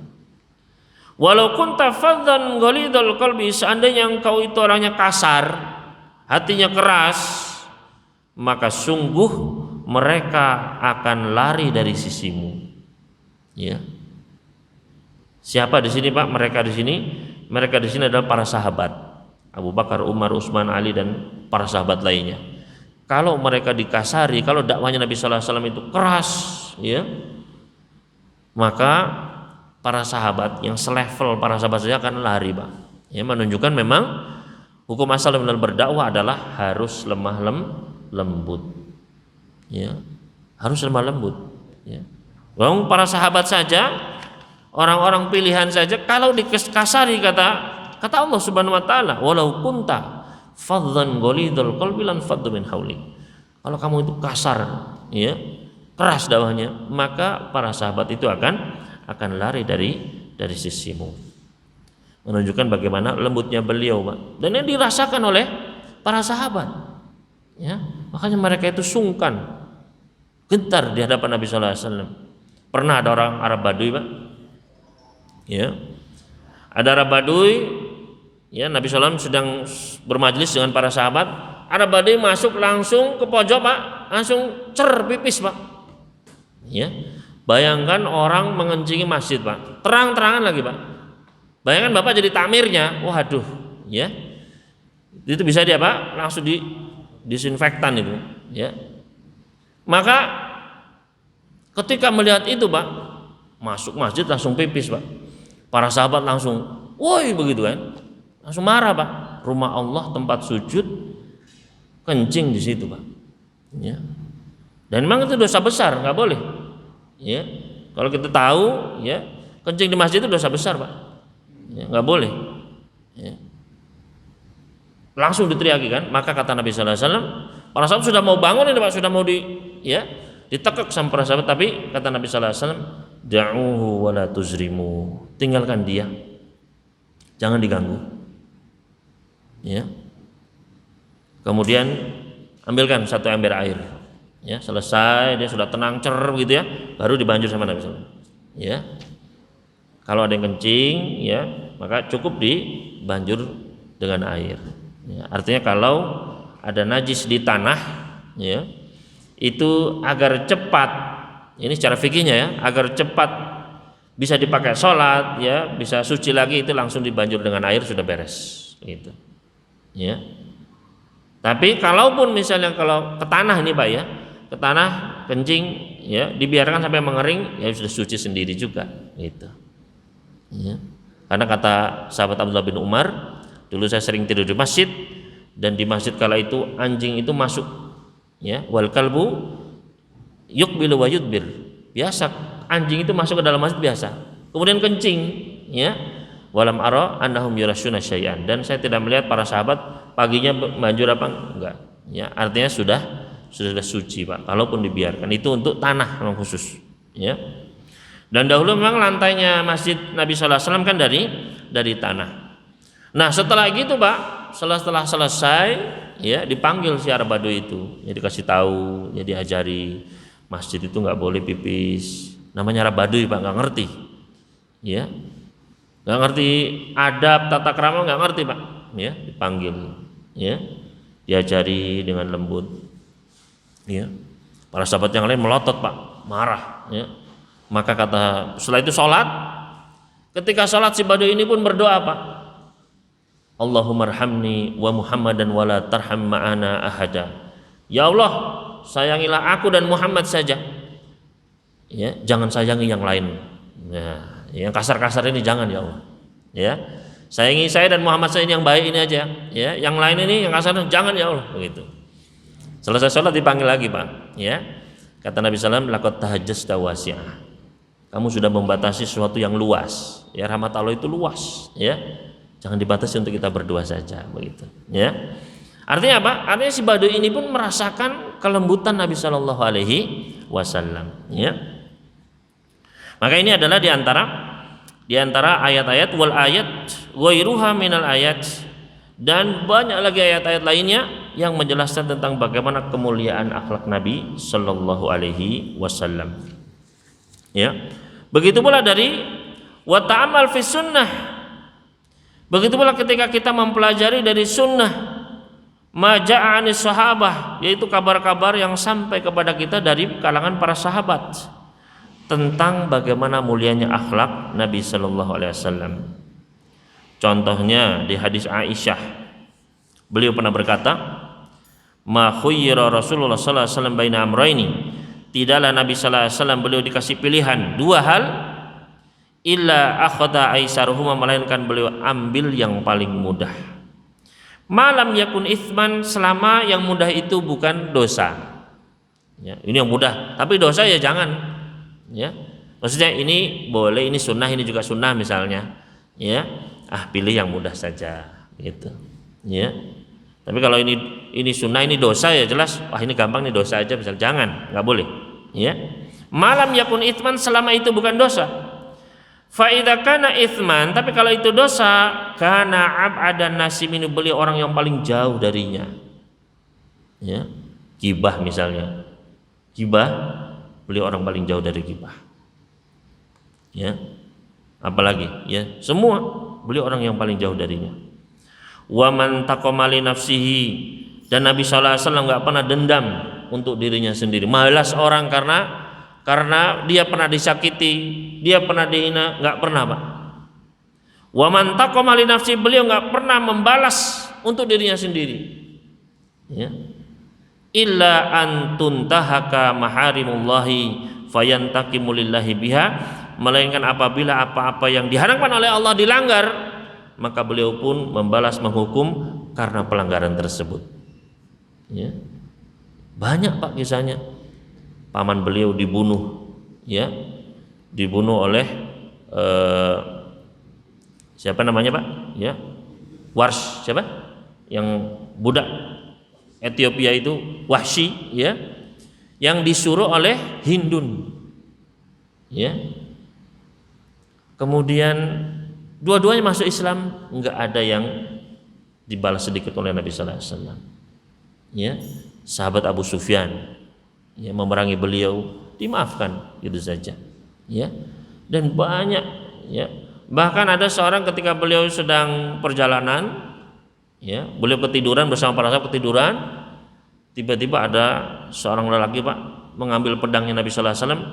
Walau kunta faddan ghalidhal qalbi, seandainya engkau itu orangnya kasar, hatinya keras, maka sungguh mereka akan lari dari sisimu. Ya. Siapa di sini, Pak? Mereka di sini adalah para sahabat. Abu Bakar, Umar, Utsman, Ali dan para sahabat lainnya. Kalau mereka dikasari, kalau dakwahnya Nabi sallallahu alaihi wasallam itu keras, ya, maka para sahabat yang selevel para sahabat saja akan lari, Pak. Ya, menunjukkan memang hukum asal dalam berdakwah adalah harus lemah lembut. Ya, harus lemah lembut. Ya. Para sahabat saja, orang-orang pilihan saja, kalau dikasari kata Allah Subhanahu wa taala, walau kunta faddan ghalidhal qalbi lan faddu min haulik. Kalau kamu itu kasar, ya, keras dakwahnya, maka para sahabat itu akan lari dari sisimu. Menunjukkan bagaimana lembutnya beliau, Pak. Dan ini dirasakan oleh para sahabat. Ya, makanya mereka itu sungkan, gentar di hadapan Nabi sallallahu alaihi wasallam. Pernah ada orang Arab Baduy, Pak. Ya. Ada Arab Baduy, ya, Nabi sallallahu alaihi wasallam sedang bermajlis dengan para sahabat. Arab Baduy masuk langsung ke pojok, Pak, langsung pipis, Pak. Ya. Bayangkan orang mengencingi masjid, Pak. Terang-terangan lagi, Pak. Bayangkan Bapak jadi takmirnya, waduh, ya. Itu bisa dia, Pak, langsung disinfektan itu, ya. Maka ketika melihat itu, Pak, masuk masjid langsung pipis, Pak. Para sahabat langsung, woi, begitu kan. Langsung marah, Pak. Rumah Allah, tempat sujud, kencing di situ, Pak. Ya. Dan memang itu dosa besar, nggak boleh. Ya. Kalau kita tahu, ya, kencing di masjid itu dosa besar, Pak. Ya, nggak boleh. Ya. Langsung diteriaki kan. Maka kata Nabi sallallahu alaihi wasallam, para sahabat sudah mau bangun ini, Pak, sudah mau ditekuk sama para sahabat, tapi kata Nabi sallallahu alaihi wasallam, da'uhu wa la tuzrimu. Tinggalkan dia. Jangan diganggu. Ya. Kemudian ambilkan satu ember air. Ya, selesai dia sudah tenang gitu ya, baru dibanjur sama Nabi sallallahu alaihi wasallam. Ya. Kalau ada yang kencing, ya, maka cukup dibanjur dengan air. Ya, artinya kalau ada najis di tanah, ya, itu agar cepat, ini secara fikihnya ya, agar cepat bisa dipakai sholat, ya, bisa suci lagi, itu langsung dibanjur dengan air, sudah beres, gitu. Ya. Tapi kalaupun misalnya kalau ke tanah ini, Pak, ya, ke tanah kencing, ya, dibiarkan sampai mengering, ya sudah suci sendiri juga, gitu. Ya. Karena kata sahabat Abdullah bin Umar, dulu saya sering tidur di masjid, dan di masjid kala itu anjing itu masuk, ya, wal kalbu yuqbilu wa yudbir. Biasa anjing itu masuk ke dalam masjid biasa. Kemudian kencing, ya. Walam ara annahum yurashuna syai'an, dan saya tidak melihat para sahabat paginya banjur apa enggak. Ya, artinya sudah suci, Pak. Kalaupun dibiarkan, itu untuk tanah memang khusus, ya. Dan dahulu memang lantainya masjid Nabi sallallahu alaihi wasallam kan dari tanah. Nah, setelah gitu, Pak, setelah selesai, ya, dipanggil si Arab Baduy itu, ya, dikasih tahu, ya, diajari masjid itu nggak boleh pipis. Namanya Arab Baduy, Pak, nggak ngerti, ya, nggak ngerti adab tata krama, nggak ngerti, Pak, ya, dipanggil, ya, diajari dengan lembut, ya. Para sahabat yang lain melotot, Pak, marah, ya. Maka kata setelah itu sholat, ketika sholat si Baduy ini pun berdoa, Pak, Allahumma arhamni wa Muhammadan wa la tarham ma'ana ahada. Ya Allah, sayangilah aku dan Muhammad saja, ya, jangan sayangi yang lain. Nah, yang kasar-kasar ini jangan, ya Allah, ya, sayangi saya dan Muhammad saya ini yang baik ini aja, ya, yang lain ini yang kasar jangan, ya Allah, begitu. Selesai sholat dipanggil lagi, Pak. Ya. Kata Nabi SAW, laqad tahajjasta wasi'ah. Kamu sudah membatasi sesuatu yang luas. Ya, rahmat Allah itu luas, ya. Jangan dibatasi untuk kita berdua saja, begitu. Ya. Artinya apa? Artinya si Badui ini pun merasakan kelembutan Nabi Shallallahu Alaihi Wasallam. Ya. Maka ini adalah di antara ayat-ayat wal ayat ghairuha minal ayat, dan banyak lagi ayat-ayat lainnya yang menjelaskan tentang bagaimana kemuliaan akhlak Nabi Shallallahu Alaihi Wasallam. Ya, begitu pula dari wa ta'amal fi sunnah. Begitu pula ketika kita mempelajari dari sunnah maja'anis sahabah, yaitu kabar-kabar yang sampai kepada kita dari kalangan para sahabat tentang bagaimana mulianya akhlak Nabi Shallallahu Alaihi Wasallam. Contohnya di hadis Aisyah, beliau pernah berkata, ma khuyyira Rasulullah sallallahu alaihi wasallam baina amrayni, tidaklah Nabi sallallahu alaihi wasallam beliau dikasih pilihan dua hal, illa akhadha aisaruhuma, melainkan beliau ambil yang paling mudah. Malam yakun itsman, selama yang mudah itu bukan dosa. Ya, ini yang mudah, tapi dosa ya jangan. Ya, maksudnya ini boleh, ini sunnah, ini juga sunnah misalnya. Ya, pilih yang mudah saja, gitu. Ya. Tapi kalau ini sunnah, ini dosa, ya jelas, ini gampang, ini dosa aja, misal jangan, nggak boleh. Ya, malam yakun itsman, selama itu bukan dosa. Fa idza kana itsman, tapi kalau itu dosa, kana ab'adan nasi minhu, beliau orang yang paling jauh darinya. Ya, gibah misalnya, gibah, beliau orang paling jauh dari gibah. Ya, apalagi, ya, semua beliau orang yang paling jauh darinya. Wa man taqamali nafsihi, dan Nabi sallallahu alaihi wasallam enggak pernah dendam untuk dirinya sendiri. Malas orang karena dia pernah disakiti, dia pernah dihina, enggak pernah, Pak. Wa man taqamali nafsi, beliau enggak pernah membalas untuk dirinya sendiri. Ya. Illa an tuntahaka maharimullahi fayantaqimu lillahi biha, melainkan apabila apa-apa yang diharamkan oleh Allah dilanggar, maka beliau pun membalas, menghukum karena pelanggaran tersebut. Ya. Banyak, Pak, kisahnya. Paman beliau dibunuh, ya, dibunuh oleh siapa namanya, Pak? Ya, Wars, siapa? Yang budak Ethiopia itu, Wahsy, ya, yang disuruh oleh Hindun, ya. Kemudian dua-duanya masuk Islam, enggak ada yang dibalas sedikit oleh Nabi sallallahu alaihi wasallam. Ya, sahabat Abu Sufyan, ya, memerangi beliau, dimaafkan gitu saja. Ya. Dan banyak, ya. Bahkan ada seorang ketika beliau sedang perjalanan, ya, beliau ketiduran bersama para sahabat, ketiduran, tiba-tiba ada seorang lelaki, Pak, mengambil pedangnya Nabi sallallahu alaihi wasallam,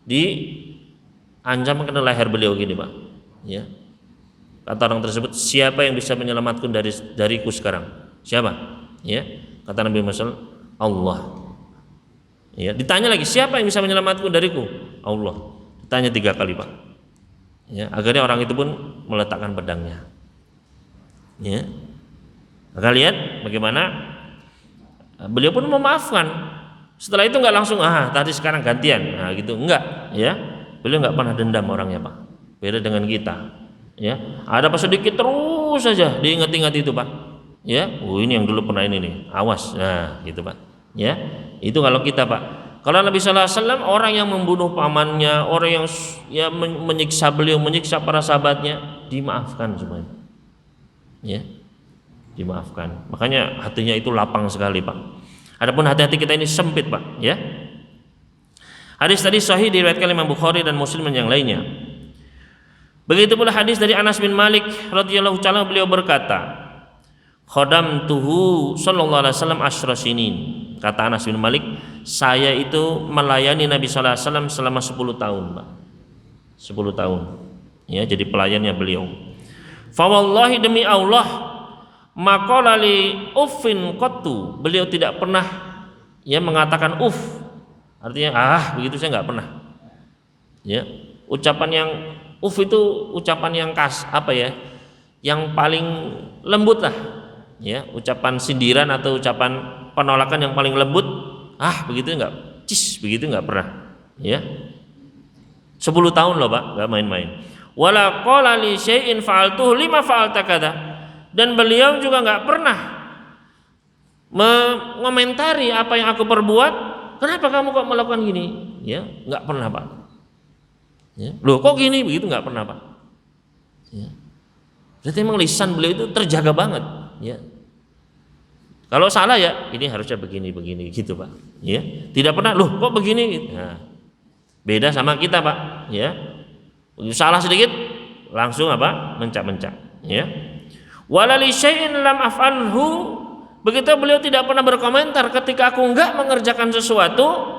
diancam kena leher beliau gini, Pak. Ya. Kata orang tersebut, siapa yang bisa menyelamatkan dariku sekarang? Siapa? Ya. Kata Nabi Muhammad, Allah. Ya, ditanya lagi, siapa yang bisa menyelamatkan dariku? Allah. Ditanya 3 kali, Pak. Ya, akhirnya orang itu pun meletakkan pedangnya. Ya. Maka lihat bagaimana beliau pun memaafkan. Setelah itu enggak langsung tadi sekarang gantian, gitu, enggak, ya. Beliau enggak pernah dendam orangnya, Pak. Beda dengan kita. Ya, ada pas sedikit terus saja diingat-ingat itu, Pak. Ya, ini yang dulu pernah ini nih, awas, gitu, Pak. Ya, itu kalau kita, Pak. Kalau Nabi sallallahu alaihi wasallam, orang yang membunuh pamannya, orang yang ya menyiksa beliau, menyiksa para sahabatnya, dimaafkan semuanya. Ya, dimaafkan. Makanya hatinya itu lapang sekali, Pak. Adapun hati-hati kita ini sempit, Pak. Ya. Hadis tadi sahih diriwayatkan Imam Bukhari dan Muslim dan yang lainnya. Begitu pula hadis dari Anas bin Malik radhiyallahu ta'ala, beliau berkata, khadamtuhu sallallahu alaihi wasallam asyra sinin. Kata Anas bin Malik, saya itu melayani Nabi sallallahu alaihi wasallam selama 10 tahun, Pak. 10 tahun. Ya, jadi pelayannya beliau. Fa wallahi, demi Allah, maqala li uffin qattu. Beliau tidak pernah ya mengatakan Artinya begitu saya enggak pernah. Ya, ucapan yang itu ucapan yang yang paling lembut lah. Ya, ucapan sindiran atau ucapan penolakan yang paling lembut, begitu enggak, begitu enggak pernah. Ya. 10 tahun loh Pak, enggak main-main. Wala qala li syai'in fa'altuhu lima fa'alta kadza. Dan beliau juga enggak pernah mengomentari apa yang aku perbuat, kenapa kamu kok melakukan gini? Ya, enggak pernah Pak. Ya. Loh kok gini? Begitu enggak pernah Pak. Ya. Berarti memang lisan beliau itu terjaga banget. Ya. Kalau salah ya ini harusnya begini gitu Pak. Ya. Tidak pernah, loh kok begini? Nah, beda sama kita Pak. Ya. Salah sedikit langsung mencak-mencak. Ya. Wala li syai'in lam af'alhu. Begitu beliau tidak pernah berkomentar ketika aku enggak mengerjakan sesuatu.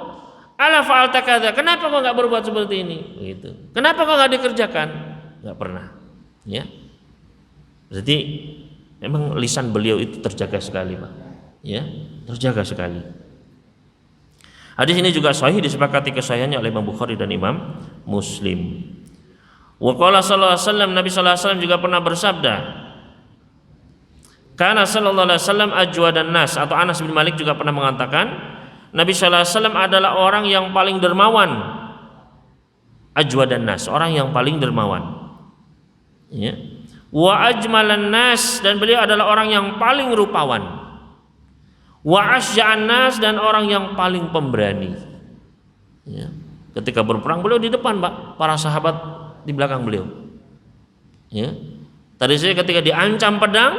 Ala fa'alta kadza. Kenapa kau enggak berbuat seperti ini? Begitu. Kenapa kau enggak dikerjakan? Enggak pernah. Ya. Berarti memang lisan beliau itu terjaga sekali Pak. Ya, terjaga sekali. Hadis ini juga sahih, disepakati kesahihannya oleh Imam Bukhari dan Imam Muslim. Wa qala sallallahu alaihi wasallam, Nabi sallallahu alaihi wasallam juga pernah bersabda, kana sallallahu alaihi wasallam ajwadan nas, atau Anas bin Malik juga pernah mengatakan Nabi sallallahu alaihi wasallam adalah orang yang paling dermawan. Ajwadan nas, orang yang paling dermawan. Ya. Wa ajmalan nas, dan beliau adalah orang yang paling rupawan. Wa asya'an nas, dan orang yang paling pemberani. Ya. Ketika berperang beliau di depan Pak, para sahabat di belakang beliau. Ya. Tadi saya ketika diancam pedang,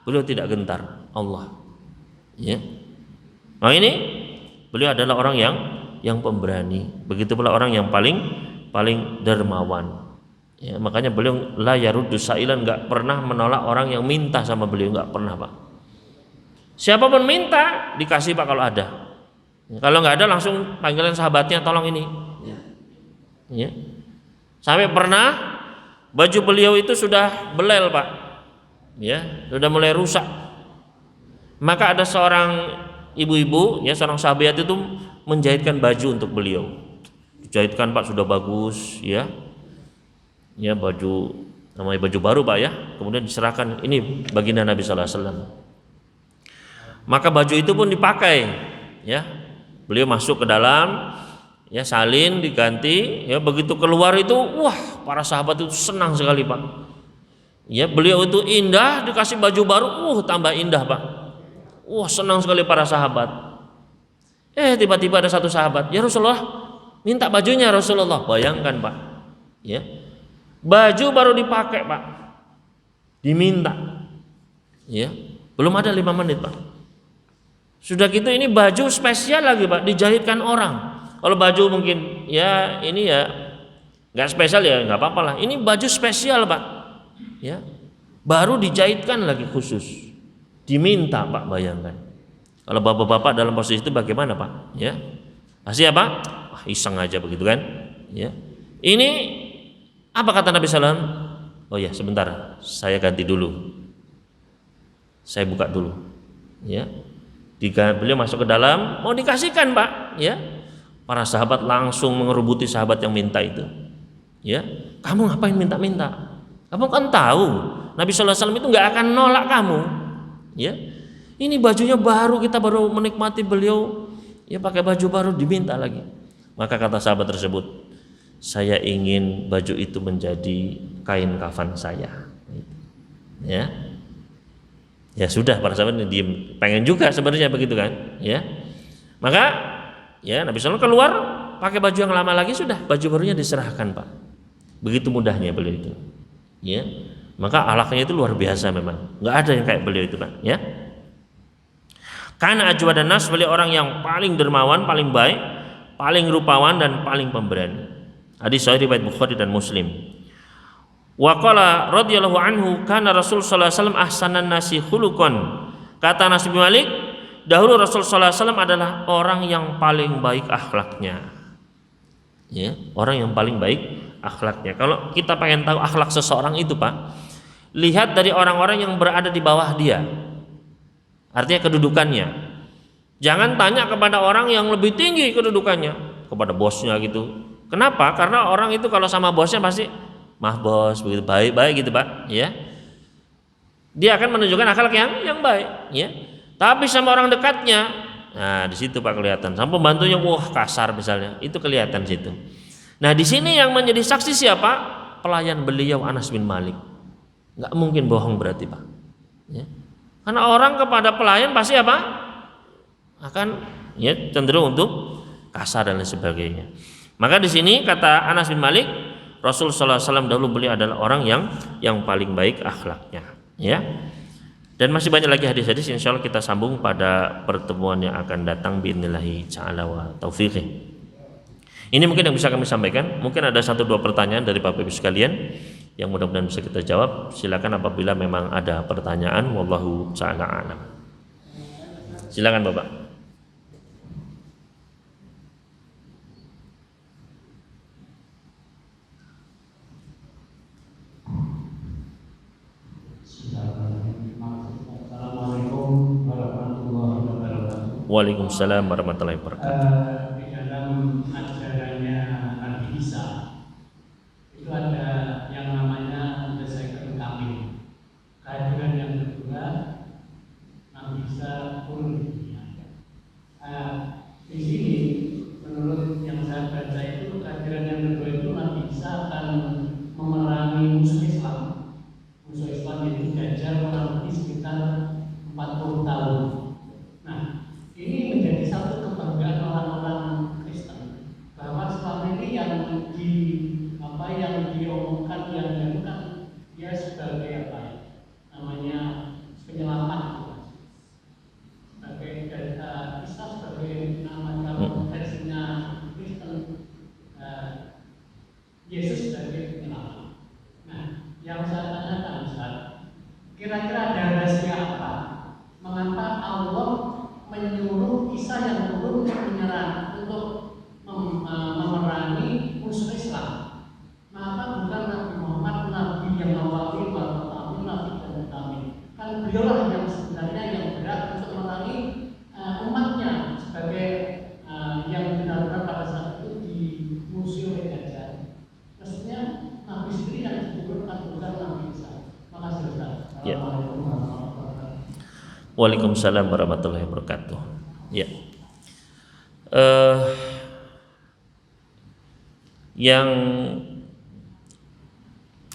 beliau tidak gentar. Allah. Ya. Nah ini beliau adalah orang yang pemberani. Begitu pula orang yang paling dermawan. Ya, makanya beliau la yaruddu sa'ilan, enggak pernah menolak orang yang minta sama beliau, enggak pernah Pak. Siapapun minta dikasih Pak kalau ada. Kalau enggak ada langsung panggilan sahabatnya, tolong ini. Ya. Sampai pernah baju beliau itu sudah belel Pak. Ya, sudah mulai rusak. Maka ada seorang ibu-ibu, ya seorang sahabat itu menjahitkan baju untuk beliau. Dijahitkan Pak, sudah bagus, ya. Ya, baju namanya baju baru Pak ya. Kemudian diserahkan, ini baginda Nabi sallallahu alaihi wasallam. Maka baju itu pun dipakai, ya. Beliau masuk ke dalam, ya, salin diganti, ya, begitu keluar itu, wah, para sahabat itu senang sekali Pak. Ya, beliau itu indah, dikasih baju baru, tambah indah Pak. Wah, senang sekali para sahabat. Tiba-tiba ada satu sahabat, ya Rasulullah, minta bajunya Rasulullah. Bayangkan Pak, ya. Baju baru dipakai Pak, diminta, ya, belum ada 5 menit Pak. Sudah gitu ini baju spesial lagi Pak, dijahitkan orang. Kalau baju mungkin ya ini ya nggak spesial ya nggak apa-apa lah. Ini baju spesial Pak, ya, baru dijahitkan lagi khusus, diminta Pak. Bayangkan kalau bapak-bapak dalam posisi itu bagaimana Pak? Ya, pasti apa? Iseng aja begitu kan? Ya, ini apa kata Nabi SAW? Oh ya sebentar, saya ganti dulu, saya buka dulu. Ya, beliau masuk ke dalam, mau dikasihkan Pak. Ya, para sahabat langsung mengerubuti sahabat yang minta itu. Ya, kamu ngapain minta-minta? Kamu kan tahu Nabi SAW itu nggak akan nolak kamu. Ya, ini bajunya baru, kita baru menikmati beliau, ya pakai baju baru diminta lagi. Maka kata sahabat tersebut, saya ingin baju itu menjadi kain kafan saya. Ya, ya sudah, para sahabat diem, pengen juga sebenarnya begitu kan? Ya, maka ya Nabi SAW keluar pakai baju yang lama lagi, sudah baju barunya diserahkan Pak. Begitu mudahnya beliau itu. Ya, maka akhlaknya itu luar biasa memang. Nggak ada yang kayak beliau itu Pak. Ya, karena ajwadan nas, beliau orang yang paling dermawan, paling baik, paling rupawan, dan paling pemberani. Hadis sahih riwayat Bukhari dan Muslim. Wa qala radhiyallahu anhu, kana Rasul sallallahu alaihi wasallam ahsanan nasi khuluqan. Kata Anas bin Malik, dahulu Rasul sallallahu alaihi wasallam adalah orang yang paling baik akhlaknya. Ya, orang yang paling baik akhlaknya. Kalau kita pengen tahu akhlak seseorang itu Pak, lihat dari orang-orang yang berada di bawah dia. Artinya kedudukannya. Jangan tanya kepada orang yang lebih tinggi kedudukannya, kepada bosnya gitu. Kenapa? Karena orang itu kalau sama bosnya pasti mah bos begitu, baik-baik gitu Pak, ya. Dia akan menunjukkan akhlak yang baik, ya. Tapi sama orang dekatnya, nah di situ Pak kelihatan. Sama pembantunya, wah kasar misalnya, itu kelihatan situ. Nah di sini yang menjadi saksi siapa? Pelayan beliau Anas bin Malik. Nggak mungkin bohong berarti Pak. Ya. Karena orang kepada pelayan pasti apa? Akan ya cenderung untuk kasar dan lain sebagainya. Maka di sini kata Anas bin Malik, Rasul sallallahu alaihi wasallam dahulu beliau adalah orang yang paling baik akhlaknya, ya. Dan masih banyak lagi hadis-hadis, insyaallah kita sambung pada pertemuan yang akan datang biidznillah ta'ala wa taufiqih. Ini mungkin yang bisa kami sampaikan. Mungkin ada 1-2 pertanyaan dari Bapak Ibu sekalian yang mudah-mudahan bisa kita jawab. Silakan apabila memang ada pertanyaan, wallahu ta'ala a'lam. Silakan Bapak. Waalaikumsalam warahmatullahi wabarakatuh. Di dalam ajarannya Nabi Isa itu ada yang namanya the second coming, kehadiran yang kedua. Nabi Isa turun di dunia. Di sini menurut yang saya baca itu kehadiran yang kedua itu Nabi Isa akan memerangi musuh Islam. Musuh Islam itu Dajjal kurang lebih sekitar 40 tahun. Nah, ini menjadi satu kebanggaan orang-orang Kristen bahwa selama ini yang diomongkan yang kan dia sebagai apa ya namanya penyelamat, sebagai Isa sebagai nama kalau versinya Kristen, Yesus sebagai penyelamat. Nah, yang saya tanyakan Ustaz, kira-kira ada rahasia apa? Mengapa Allah menyuruh Isa yang turun menyerang untuk memerangi musuh Islam? Maka bukan Nabi Muhammad, Nabi yang awali, Nabi dan kami. Kan beliaulah yang sebenarnya yang berat untuk memerangi umatnya sebagai yang benar-benar pada saat itu dimusuhi oleh Dajjal. Maksudnya Nabi sendiri yang diturunkan bukan Nabi Isa. Makasih Ustaz. Assalamualaikum warahmatullahi wabarakatuh. Waalaikumsalam warahmatullahi wabarakatuh. Ya. Yang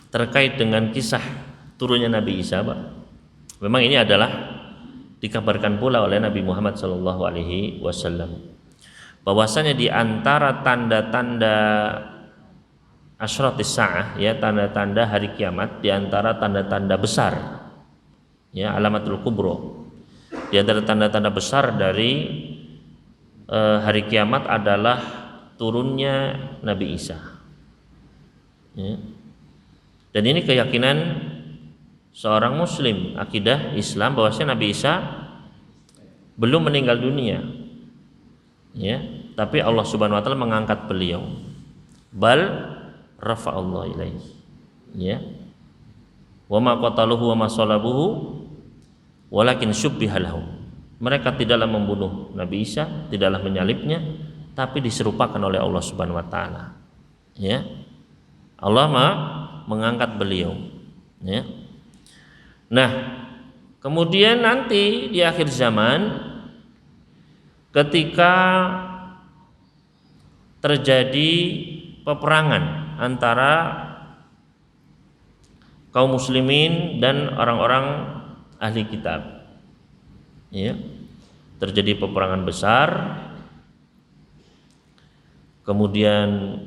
terkait dengan kisah turunnya Nabi Isa, Pak. Memang ini adalah dikabarkan pula oleh Nabi Muhammad sallallahu alaihi wasallam bahwasanya di antara tanda-tanda asyratis sa'ah, ya, tanda-tanda hari kiamat, di antara tanda-tanda besar, ya, alamatul kubro, di antara tanda-tanda besar dari hari kiamat adalah turunnya Nabi Isa, ya. Dan ini keyakinan seorang muslim, akidah Islam, bahwasanya Nabi Isa belum meninggal dunia, ya, tapi Allah Subhanahu wa taala mengangkat beliau. Bal rafa'allahu ilaihi, ya. Wa ma qataluhu wa ma salabuhu walakin syubbiha lahum. Mereka tidaklah membunuh Nabi Isa, tidaklah menyalibnya, tapi diserupakan oleh Allah Subhanahu wa taala. Ya. Allah mengangkat beliau, ya. Nah, kemudian nanti di akhir zaman ketika terjadi peperangan antara kaum muslimin dan orang-orang ahli kitab, ya, terjadi peperangan besar, kemudian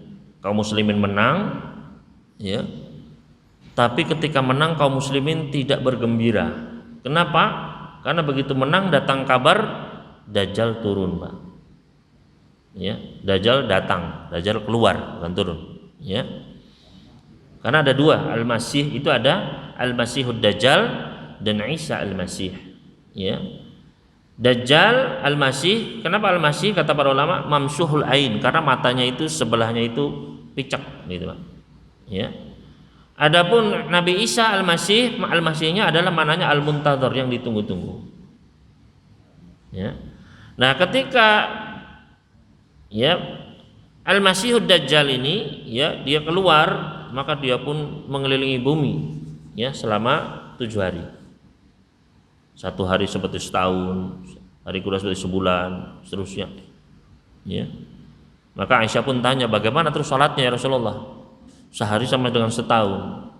kaum muslimin menang, ya, tapi ketika menang kaum muslimin tidak bergembira. Kenapa? Karena begitu menang datang kabar Dajjal turun, Pak. Ya, Dajjal datang, Dajjal keluar, bukan turun, ya. Karena ada dua, Al-Masih itu ada Al-Masihud Dajjal dan Isa Al-Masih, ya. Dajjal, Al-Masih, kenapa Al-Masih? Kata para ulama, mamsuhul ain, karena matanya itu sebelahnya itu picak, gitu, Pak. Ya. Adapun Nabi Isa Al-Masih, Al-Masihnya adalah mananya Al-Muntadhar, yang ditunggu-tunggu. Ya. Nah, ketika ya Al-Masihud Dajjal ini, ya, dia keluar, maka dia pun mengelilingi bumi, ya, selama 7 hari. Satu hari seperti setahun, hari kedua seperti sebulan, seterusnya. Ya. Maka Aisyah pun tanya, bagaimana terus sholatnya ya Rasulullah? Sehari sama dengan setahun.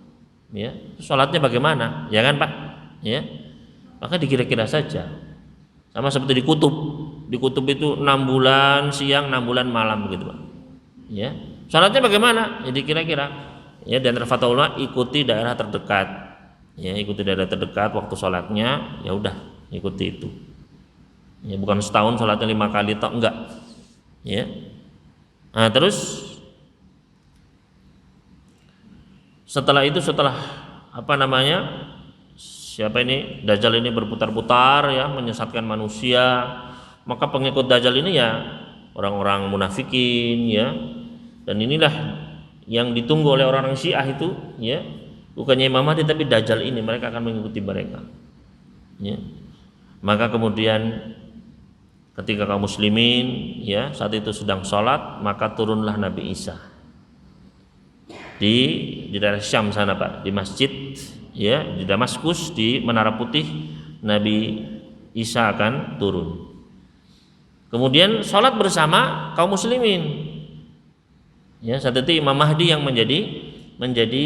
Ya, sholatnya bagaimana? Ya kan Pak? Ya, maka dikira-kira saja. Sama seperti di kutub. Di kutub itu 6 bulan siang, 6 bulan malam begitu Pak. Ya, sholatnya bagaimana? Ya dikira-kira. Ya, dan fatwa ikuti daerah terdekat. Ya, ikuti daerah terdekat waktu sholatnya, ya udah ikuti itu. Ya, bukan setahun sholatnya 5 kali toh, enggak. Ya. Nah, terus setelah itu, setelah siapa ini Dajjal ini berputar-putar ya, menyesatkan manusia, maka pengikut Dajjal ini ya orang-orang munafikin ya, dan inilah yang ditunggu oleh orang-orang Syiah itu ya, bukannya Imam Mahdi tapi Dajjal ini, mereka akan mengikuti mereka ya. Maka kemudian ketika kaum muslimin ya saat itu sedang sholat, maka turunlah Nabi Isa di daerah Syam sana Pak, di masjid ya, di Damaskus, di Menara Putih, Nabi Isa akan turun. Kemudian sholat bersama kaum muslimin. Ya, saat itu Imam Mahdi yang menjadi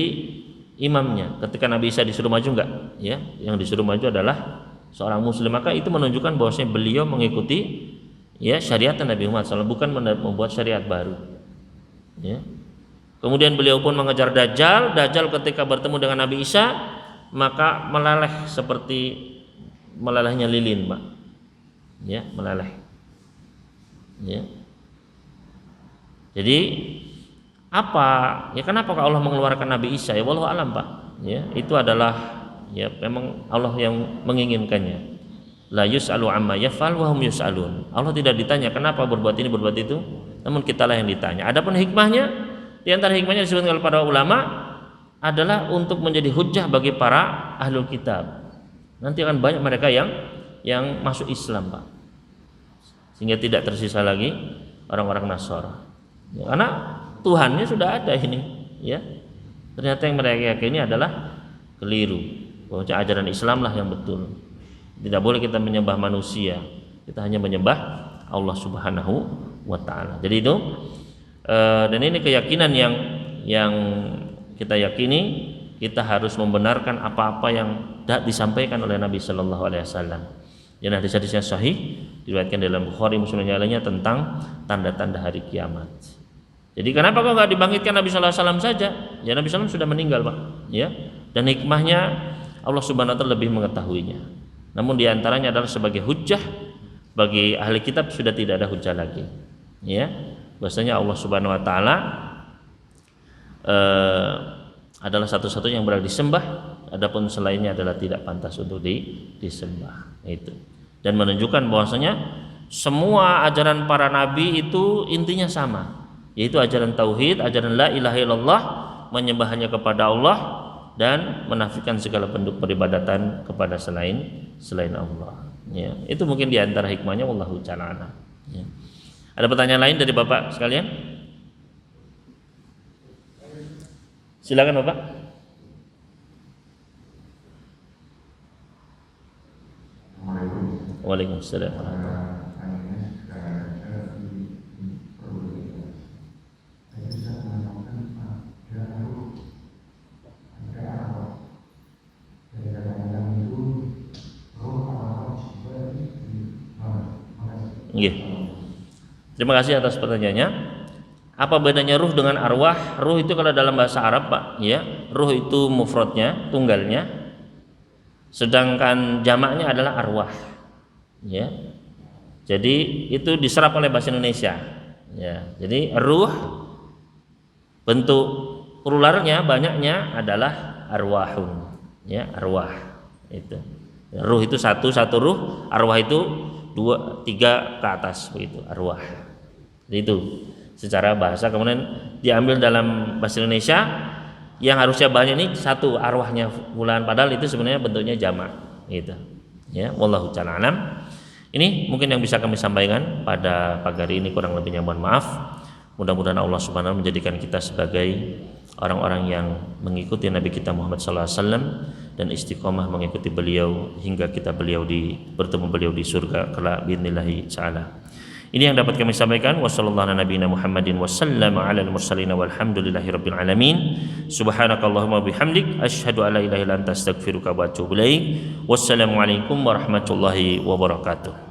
imamnya. Ketika Nabi Isa disuruh maju enggak? Ya, yang disuruh maju adalah seorang muslim. Maka itu menunjukkan bahwasanya beliau mengikuti ya syariat Nabi Muhammad SAW, bukan membuat syariat baru. Ya. Kemudian beliau pun mengejar Dajjal. Dajjal ketika bertemu dengan Nabi Isa, maka meleleh seperti melelehnya lilin, Pak. Ya, meleleh. Ya. Jadi apa? Ya kenapa Allah mengeluarkan Nabi Isa? Ya wallahu alam, Pak. Ya, itu adalah ya memang Allah yang menginginkannya. La yus'alu amma yaf'al wa hum yus'alun. Allah tidak ditanya kenapa berbuat ini berbuat itu, namun kitalah yang ditanya. Adapun hikmahnya, di antara hikmahnya disebutkan oleh para ulama adalah untuk menjadi hujjah bagi para ahlul kitab. Nanti akan banyak mereka yang masuk Islam, Pak. Sehingga tidak tersisa lagi orang-orang Nasara. Ya, karena Tuhannya sudah ada ini, ya. Ternyata yang mereka yakini adalah keliru. Bahwa ajaran Islam lah yang betul. Tidak boleh kita menyembah manusia. Kita hanya menyembah Allah Subhanahu wa taala. Jadi itu dan ini keyakinan yang kita yakini, kita harus membenarkan apa-apa yang disampaikan oleh Nabi Shallallahu Alaihi Wasallam. Dan hadis-hadisnya sahih diriwayatkan dalam Bukhari Muslim yang lainnya tentang tanda-tanda hari kiamat. Jadi kenapa kok nggak dibangkitkan Nabi Shallallahu Alaihi Wasallam saja? Ya Nabi SAW sudah meninggal, Pak. Ya, dan hikmahnya Allah Subhanahu Wa Taala lebih mengetahuinya. Namun diantaranya adalah sebagai hujjah bagi ahli kitab sudah tidak ada hujjah lagi. Ya. Bahwasanya Allah Subhanahu wa taala adalah satu-satunya yang berhak disembah, adapun selainnya adalah tidak pantas untuk disembah. Itu. Dan menunjukkan bahwasanya semua ajaran para nabi itu intinya sama, yaitu ajaran tauhid, ajaran la ilaha illallah, menyembah hanya kepada Allah dan menafikan segala bentuk peribadatan kepada selain Allah. Ya, itu mungkin di antara hikmahnya, wallahu ta'ala. Ya. Ada pertanyaan lain dari Bapak sekalian? Silakan Bapak. Waalaikumsalam. Terima kasih atas pertanyaannya. Apa bedanya ruh dengan arwah? Ruh itu kalau dalam bahasa Arab, Pak, ya, ruh itu mufradnya, tunggalnya. Sedangkan jamaknya adalah arwah. Ya. Jadi itu diserap oleh bahasa Indonesia. Ya. Jadi ruh bentuk pluralnya banyaknya adalah arwahun. Ya, arwah. Itu. Ruh itu satu ruh, arwah itu 2, 3 ke atas begitu, arwah. Jadi itu secara bahasa. Kemudian diambil dalam bahasa Indonesia yang harusnya banyak ini satu arwahnya fulan, padahal itu sebenarnya bentuknya jamak gitu. Ya, wallahu ta'ala alam. Ini mungkin yang bisa kami sampaikan pada pagi hari ini, kurang lebihnya mohon maaf. Mudah-mudahan Allah Subhanahu menjadikan kita sebagai orang-orang yang mengikuti Nabi kita Muhammad sallallahu alaihi wasallam dan istiqomah mengikuti beliau hingga bertemu beliau di surga kelak biidznillah taala. Ini yang dapat kami sampaikan. Wassallallahu ala nabiyina Muhammadin wasallama ala al-mursalin walhamdulillahirabbil alamin. Subhanakallahumma bihamdik asyhadu an la ilaha illa anta astaghfiruka wa atubu ilaik. Wassalamualaikum warahmatullahi wabarakatuh.